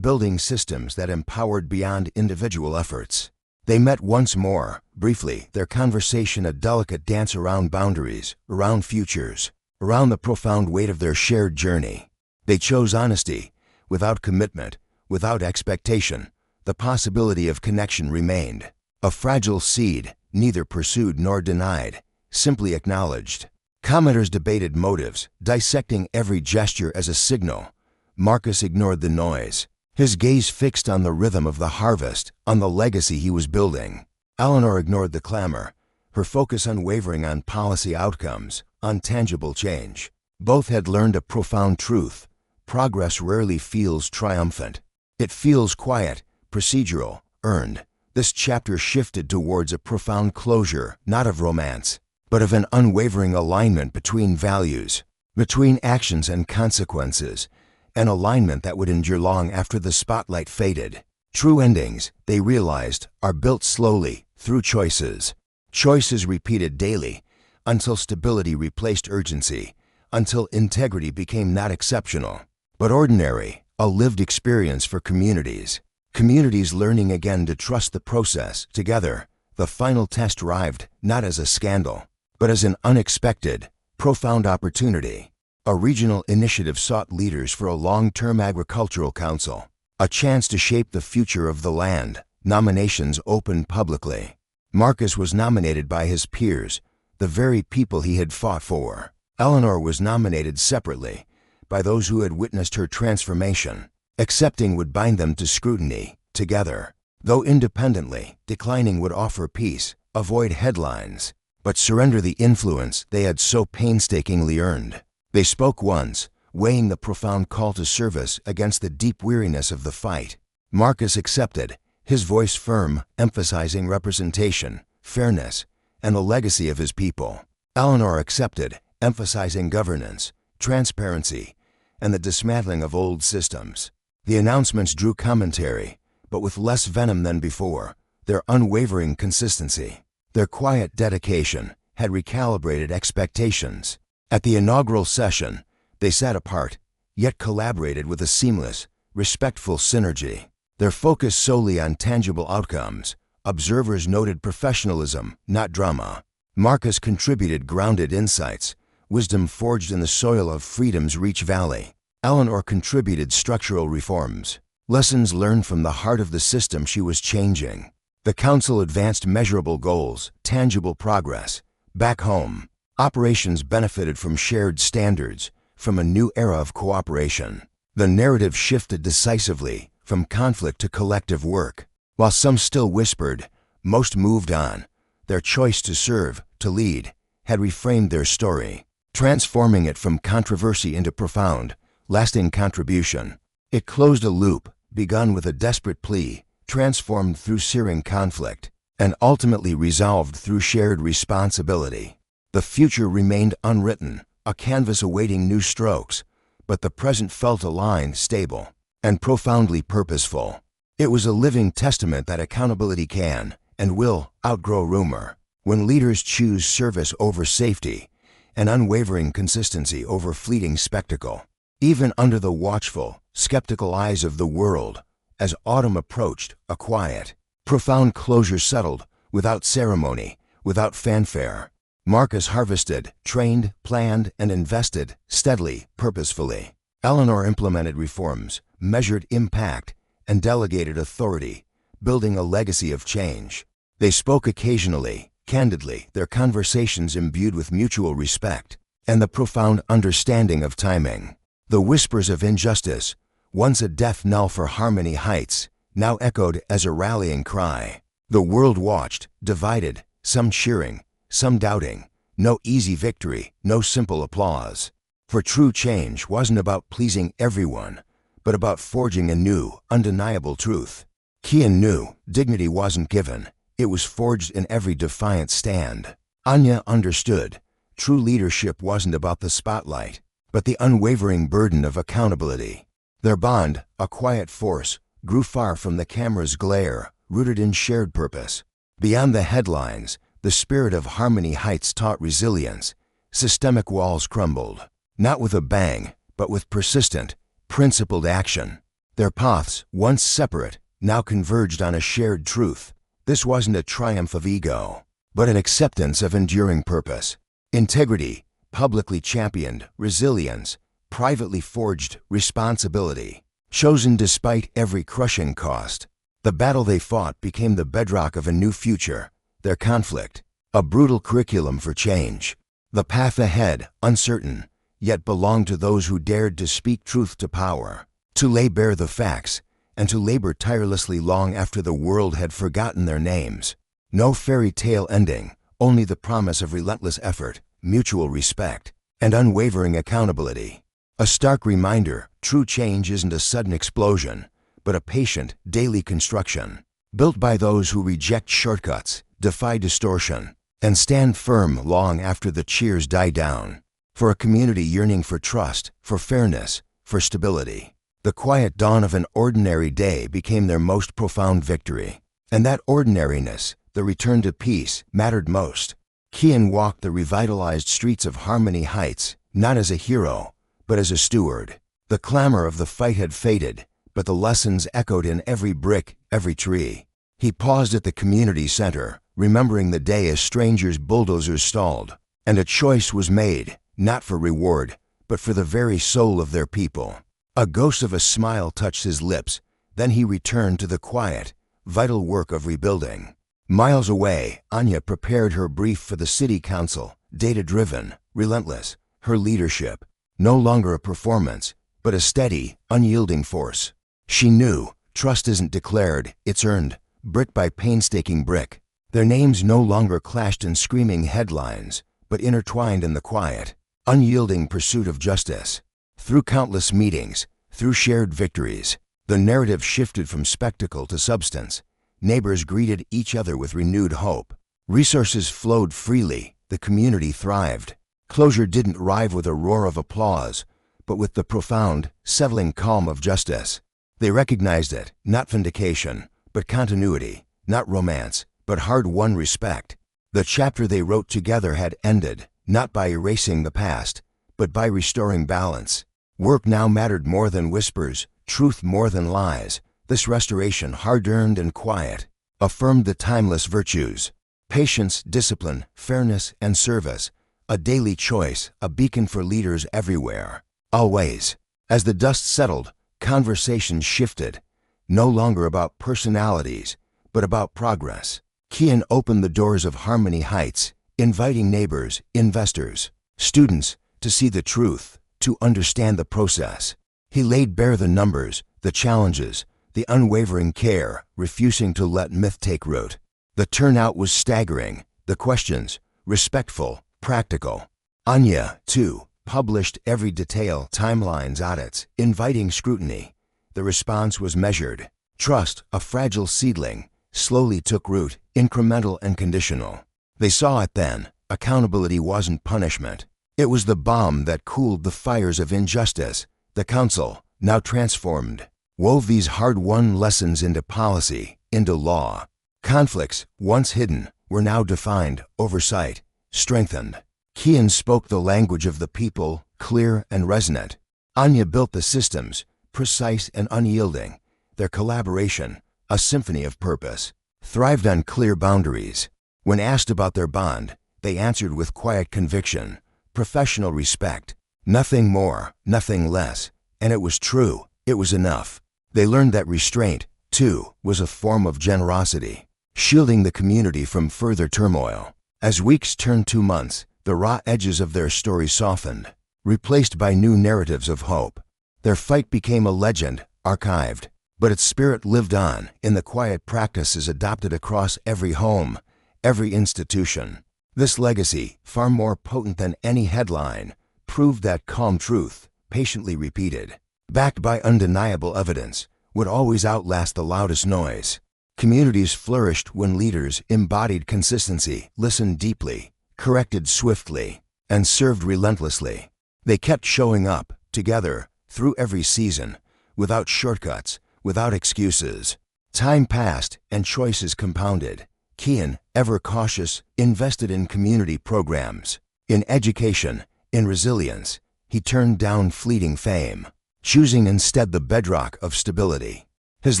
building systems that empowered beyond individual efforts. They met once more, briefly, their conversation a delicate dance around boundaries, around futures, around the profound weight of their shared journey. They chose honesty, without commitment, without expectation. The possibility of connection remained. A fragile seed, neither pursued nor denied, simply acknowledged. Commenters debated motives, dissecting every gesture as a signal. Marcus ignored the noise, his gaze fixed on the rhythm of the harvest, on the legacy he was building. Eleanor ignored the clamor, her focus unwavering on policy outcomes, on tangible change. Both had learned a profound truth: progress rarely feels triumphant. It feels quiet, procedural, earned. This chapter shifted towards a profound closure, not of romance, but of an unwavering alignment between values, between actions and consequences, an alignment that would endure long after the spotlight faded. True endings, they realized, are built slowly, through choices. Choices repeated daily, until stability replaced urgency, until integrity became not exceptional, but ordinary, a lived experience for communities. Communities learning again to trust the process. Together, the final test arrived, not as a scandal, but as an unexpected, profound opportunity. A regional initiative sought leaders for a long-term agricultural council, a chance to shape the future of the land. Nominations opened publicly. Marcus was nominated by his peers, the very people he had fought for. Eleanor was nominated separately, by those who had witnessed her transformation. Accepting would bind them to scrutiny. Together, though independently, declining would offer peace, avoid headlines, but surrender the influence they had so painstakingly earned. They spoke once, weighing the profound call to service against the deep weariness of the fight. Marcus accepted, his voice firm, emphasizing representation, fairness, and the legacy of his people. Eleanor accepted, emphasizing governance, transparency, and the dismantling of old systems. The announcements drew commentary, but with less venom than before. Their unwavering consistency, their quiet dedication, had recalibrated expectations. At the inaugural session, they sat apart, yet collaborated with a seamless, respectful synergy. Their focus solely on tangible outcomes. Observers noted professionalism, not drama. Marcus contributed grounded insights, wisdom forged in the soil of freedom's rich valley. Eleanor contributed structural reforms, lessons learned from the heart of the system she was changing. The council advanced measurable goals, tangible progress. Back home, operations benefited from shared standards, from a new era of cooperation. The narrative shifted decisively, from conflict to collective work. While some still whispered, most moved on. Their choice to serve, to lead, had reframed their story, transforming it from controversy into profound, lasting contribution. It closed a loop, begun with a desperate plea, transformed through searing conflict, and ultimately resolved through shared responsibility. The future remained unwritten, a canvas awaiting new strokes, but the present felt aligned, stable, and profoundly purposeful. It was a living testament that accountability can, and will, outgrow rumor. When leaders choose service over safety, and unwavering consistency over fleeting spectacle. Even under the watchful, skeptical eyes of the world, as autumn approached, a quiet, profound closure settled, without ceremony, without fanfare. Marcus harvested, trained, planned, and invested, steadily, purposefully. Eleanor implemented reforms, measured impact, and delegated authority, building a legacy of change. They spoke occasionally, candidly, their conversations imbued with mutual respect, and the profound understanding of timing. The whispers of injustice, once a death knell for Harmony Heights, now echoed as a rallying cry. The world watched, divided, some cheering, some doubting. No easy victory, no simple applause. For true change wasn't about pleasing everyone, but about forging a new, undeniable truth. Kian knew dignity wasn't given, it was forged in every defiant stand. Anya understood true leadership wasn't about the spotlight, but the unwavering burden of accountability. Their bond, a quiet force, grew far from the camera's glare, rooted in shared purpose. Beyond the headlines, the spirit of Harmony Heights taught resilience. Systemic walls crumbled, not with a bang, but with persistent, principled action. Their paths, once separate, now converged on a shared truth. This wasn't a triumph of ego, but an acceptance of enduring purpose. Integrity, publicly championed, resilience, privately forged, responsibility, chosen despite every crushing cost. The battle they fought became the bedrock of a new future, their conflict, a brutal curriculum for change. The path ahead, uncertain, yet belonged to those who dared to speak truth to power, to lay bare the facts, and to labor tirelessly long after the world had forgotten their names. No fairy tale ending, only the promise of relentless effort, mutual respect, and unwavering accountability. A stark reminder, true change isn't a sudden explosion, but a patient, daily construction, built by those who reject shortcuts, defy distortion, and stand firm long after the cheers die down. For a community yearning for trust, for fairness, for stability, the quiet dawn of an ordinary day became their most profound victory. And that ordinariness, the return to peace, mattered most. Kian walked the revitalized streets of Harmony Heights, not as a hero, but as a steward. The clamor of the fight had faded, but the lessons echoed in every brick, every tree. He paused at the community center, remembering the day as strangers' bulldozers stalled, and a choice was made, not for reward, but for the very soul of their people. A ghost of a smile touched his lips, then he returned to the quiet, vital work of rebuilding. Miles away, Anya prepared her brief for the city council, data-driven, relentless, her leadership, no longer a performance, but a steady, unyielding force. She knew, trust isn't declared, it's earned, brick by painstaking brick. Their names no longer clashed in screaming headlines, but intertwined in the quiet, unyielding pursuit of justice. Through countless meetings, through shared victories, the narrative shifted from spectacle to substance. Neighbors greeted each other with renewed hope. Resources flowed freely, the community thrived. Closure didn't arrive with a roar of applause, but with the profound, settling calm of justice. They recognized it, not vindication, but continuity, not romance, but hard-won respect. The chapter they wrote together had ended, not by erasing the past, but by restoring balance. Work now mattered more than whispers, truth more than lies. This restoration, hard-earned and quiet, affirmed the timeless virtues: patience, discipline, fairness, and service, a daily choice, a beacon for leaders everywhere. Always. As the dust settled, conversations shifted, no longer about personalities, but about progress. Kian opened the doors of Harmony Heights, inviting neighbors, investors, students to see the truth, to understand the process. He laid bare the numbers, the challenges, the unwavering care, refusing to let myth take root. The turnout was staggering, the questions, respectful, practical. Anya, too, published every detail, timelines, audits, inviting scrutiny. The response was measured. Trust, a fragile seedling, slowly took root, incremental and conditional. They saw it then. Accountability wasn't punishment. It was the bomb that cooled the fires of injustice. The council, now transformed, wove these hard-won lessons into policy, into law. Conflicts, once hidden, were now defined, oversight, strengthened. Kian spoke the language of the people, clear and resonant. Anya built the systems, precise and unyielding. Their collaboration, a symphony of purpose, thrived on clear boundaries. When asked about their bond, they answered with quiet conviction, professional respect. Nothing more, nothing less. And it was true, it was enough. They learned that restraint, too, was a form of generosity, shielding the community from further turmoil. As weeks turned to months, the raw edges of their story softened, replaced by new narratives of hope. Their fight became a legend, archived, but its spirit lived on in the quiet practices adopted across every home, every institution. This legacy, far more potent than any headline, proved that calm truth, patiently repeated, backed by undeniable evidence, would always outlast the loudest noise. Communities flourished when leaders embodied consistency, listened deeply, corrected swiftly, and served relentlessly. They kept showing up, together, through every season, without shortcuts, without excuses. Time passed, and choices compounded. Kian, ever cautious, invested in community programs, in education, in resilience. He turned down fleeting fame, choosing instead the bedrock of stability. His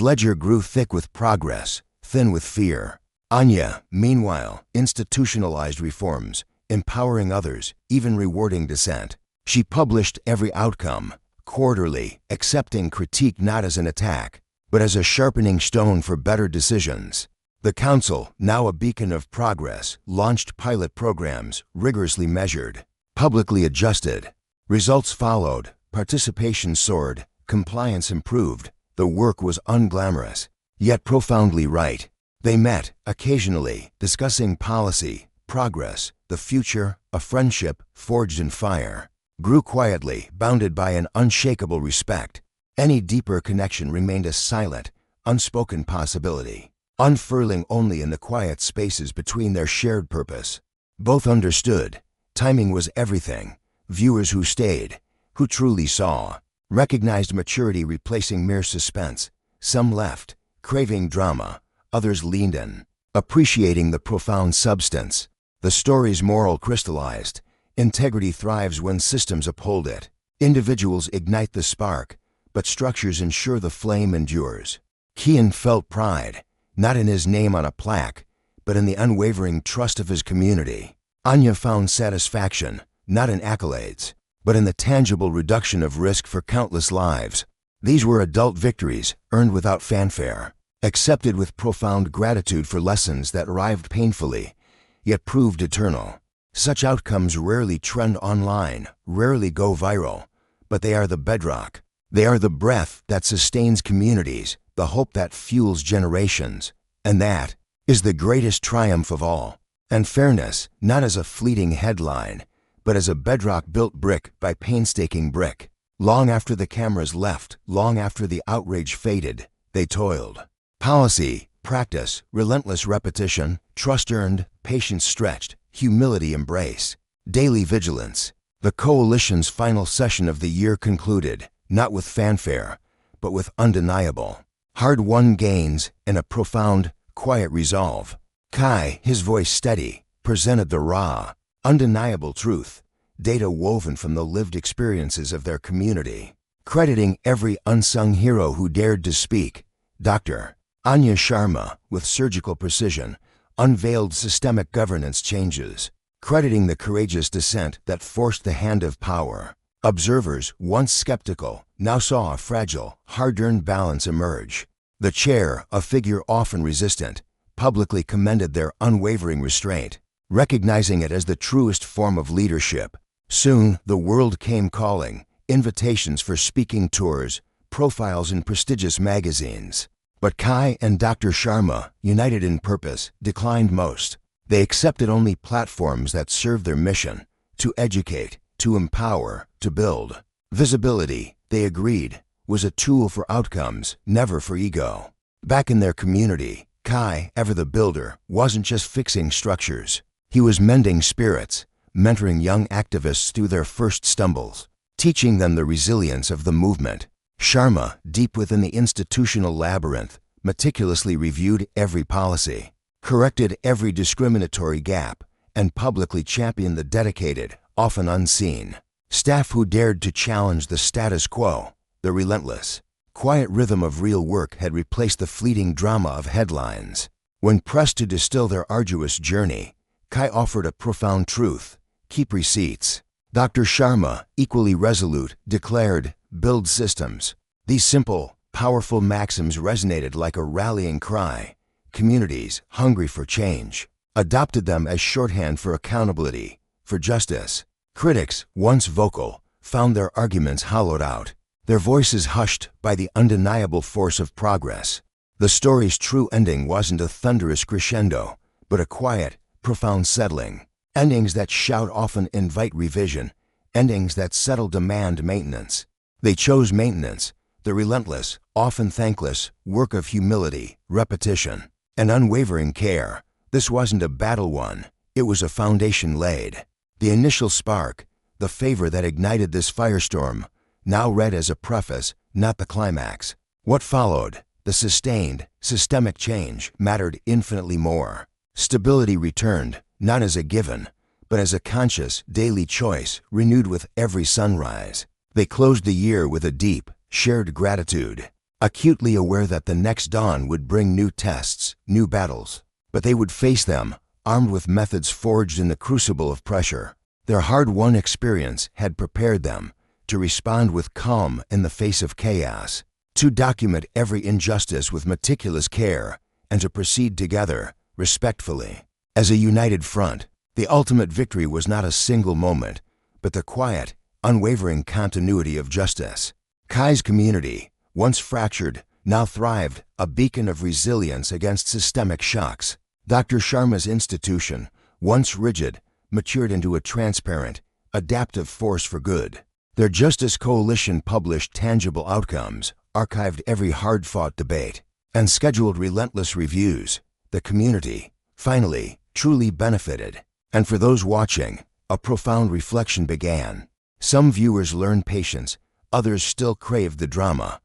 ledger grew thick with progress, thin with fear. Anya, meanwhile, institutionalized reforms, empowering others, even rewarding dissent. She published every outcome, quarterly, accepting critique not as an attack, but as a sharpening stone for better decisions. The council, now a beacon of progress, launched pilot programs, rigorously measured, publicly adjusted. Results followed, participation soared, compliance improved. The work was unglamorous, yet profoundly right. They met, occasionally, discussing policy, progress, the future, a friendship forged in fire, grew quietly, bounded by an unshakable respect. Any deeper connection remained a silent, unspoken possibility, unfurling only in the quiet spaces between their shared purpose. Both understood. Timing was everything. Viewers who stayed, who truly saw, recognized maturity replacing mere suspense. Some left, craving drama. Others leaned in, appreciating the profound substance. The story's moral crystallized. Integrity thrives when systems uphold it. Individuals ignite the spark, but structures ensure the flame endures. Kian felt pride, not in his name on a plaque, but in the unwavering trust of his community. Anya found satisfaction, not in accolades, but in the tangible reduction of risk for countless lives. These were adult victories, earned without fanfare, accepted with profound gratitude for lessons that arrived painfully, yet proved eternal. Such outcomes rarely trend online, rarely go viral, but they are the bedrock. They are the breath that sustains communities, the hope that fuels generations. And that is the greatest triumph of all. And fairness, not as a fleeting headline, but as a bedrock built brick by painstaking brick. Long after the cameras left, long after the outrage faded, they toiled. Policy, practice, relentless repetition, trust earned, patience stretched, humility embrace, daily vigilance. The coalition's final session of the year concluded, not with fanfare, but with undeniable, hard-won gains and a profound, quiet resolve. Kai, his voice steady, presented the raw, undeniable truth, data woven from the lived experiences of their community, crediting every unsung hero who dared to speak. Dr. Anya Sharma, with surgical precision, unveiled systemic governance changes, crediting the courageous dissent that forced the hand of power. Observers, once skeptical, now saw a fragile, hard-earned balance emerge. The chair, a figure often resistant, publicly commended their unwavering restraint, recognizing it as the truest form of leadership. Soon, the world came calling, invitations for speaking tours, profiles in prestigious magazines. But Kai and Dr. Sharma, united in purpose, declined most. They accepted only platforms that served their mission, to educate, to empower, to build. Visibility, they agreed, was a tool for outcomes, never for ego. Back in their community, Kai, ever the builder, wasn't just fixing structures. He was mending spirits, mentoring young activists through their first stumbles, teaching them the resilience of the movement. Sharma, deep within the institutional labyrinth, meticulously reviewed every policy, corrected every discriminatory gap, and publicly championed the dedicated, often unseen, staff who dared to challenge the status quo. The relentless, quiet rhythm of real work had replaced the fleeting drama of headlines. When pressed to distill their arduous journey, Kai offered a profound truth: keep receipts. Dr. Sharma, equally resolute, declared, build systems. These simple, powerful maxims resonated like a rallying cry. Communities, hungry for change, adopted them as shorthand for accountability, for justice. Critics, once vocal, found their arguments hollowed out, their voices hushed by the undeniable force of progress. The story's true ending wasn't a thunderous crescendo, but a quiet, profound settling. Endings that shout often invite revision. Endings that settle demand maintenance. They chose maintenance, the relentless, often thankless, work of humility, repetition, and unwavering care. This wasn't a battle won, it was a foundation laid. The initial spark, the favor that ignited this firestorm, now read as a preface, not the climax. What followed, the sustained, systemic change, mattered infinitely more. Stability returned, not as a given, but as a conscious, daily choice renewed with every sunrise. They closed the year with a deep, shared gratitude, acutely aware that the next dawn would bring new tests, new battles. But they would face them, armed with methods forged in the crucible of pressure. Their hard-won experience had prepared them to respond with calm in the face of chaos, to document every injustice with meticulous care, and to proceed together, respectfully. As a united front, the ultimate victory was not a single moment, but the quiet, unwavering continuity of justice. Kai's community, once fractured, now thrived, a beacon of resilience against systemic shocks. Dr. Sharma's institution, once rigid, matured into a transparent, adaptive force for good. Their Justice Coalition published tangible outcomes, archived every hard-fought debate, and scheduled relentless reviews. The community, finally, truly benefited. And for those watching, a profound reflection began. Some viewers learned patience, others still craved the drama.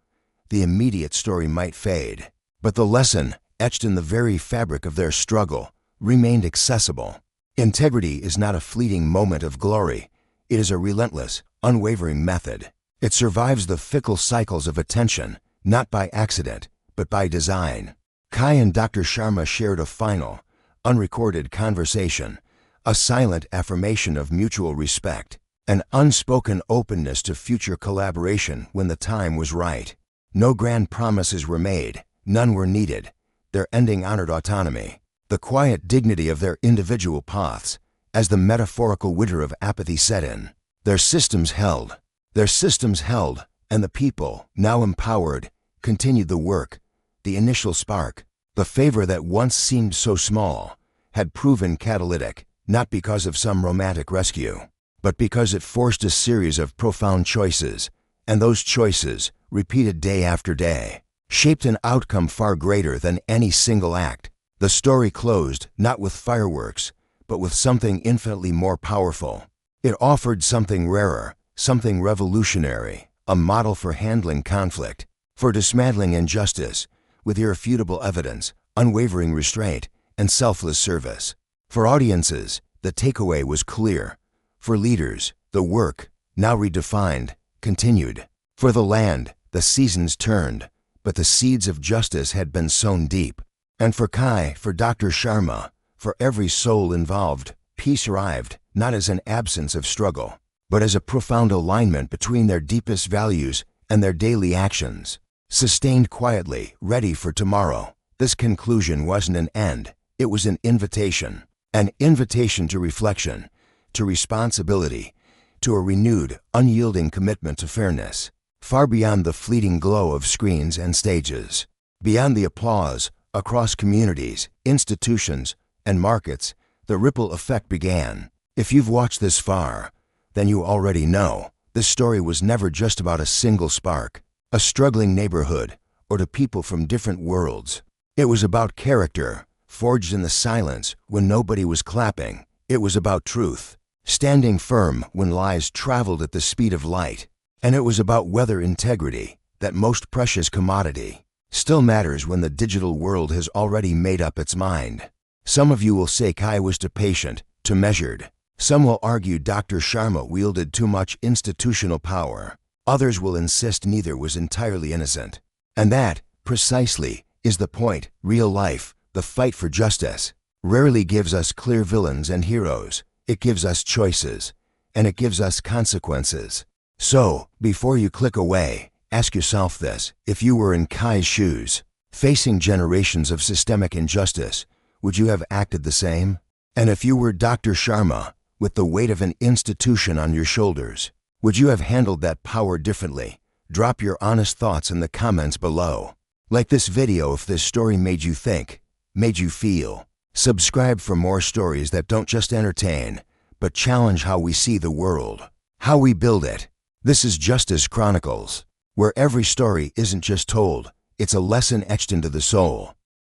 The immediate story might fade, but the lesson, etched in the very fabric of their struggle, remained accessible. Integrity is not a fleeting moment of glory. It is a relentless, unwavering method. It survives the fickle cycles of attention, not by accident, but by design. Kai and Dr. Sharma shared a final, unrecorded conversation, a silent affirmation of mutual respect, an unspoken openness to future collaboration when the time was right. No grand promises were made, none were needed. Their ending honored autonomy, the quiet dignity of their individual paths, as the metaphorical winter of apathy set in. Their systems held, and the people, now empowered, continued the work. The initial spark, the favor that once seemed so small, had proven catalytic, not because of some romantic rescue, but because it forced a series of profound choices, and those choices, repeated day after day, shaped an outcome far greater than any single act. The story closed not with fireworks, but with something infinitely more powerful. It offered something rarer, something revolutionary, a model for handling conflict, for dismantling injustice, with irrefutable evidence, unwavering restraint, and selfless service. For audiences, the takeaway was clear. For leaders, the work, now redefined, continued. For the land, the seasons turned, but the seeds of justice had been sown deep. And for Kai, for Dr. Sharma, for every soul involved, peace arrived, not as an absence of struggle, but as a profound alignment between their deepest values and their daily actions. Sustained quietly, ready for tomorrow, this conclusion wasn't an end, it was an invitation to reflection, to responsibility, to a renewed, unyielding commitment to fairness, far beyond the fleeting glow of screens and stages, beyond the applause. Across communities, institutions, and markets, the ripple effect began. If you've watched this far, then you already know this story was never just about a single spark, a struggling neighborhood, or to people from different worlds. It was about character, forged in the silence when nobody was clapping. It was about truth, standing firm when lies traveled at the speed of light. And it was about whether integrity, that most precious commodity, still matters when the digital world has already made up its mind. Some of you will say Kai was too patient, too measured. Some will argue Dr. Sharma wielded too much institutional power. Others will insist neither was entirely innocent. And that, precisely, is the point. Real life, the fight for justice, rarely gives us clear villains and heroes. It gives us choices, and it gives us consequences. So, before you click away, ask yourself this: if you were in Kai's shoes, facing generations of systemic injustice, would you have acted the same? And if you were Dr. Sharma, with the weight of an institution on your shoulders, would you have handled that power differently? Drop your honest thoughts in the comments below. Like this video if this story made you think, made you feel. Subscribe for more stories that don't just entertain, but challenge how we see the world, how we build it. This is Justice Chronicles, where every story isn't just told, it's a lesson etched into the soul.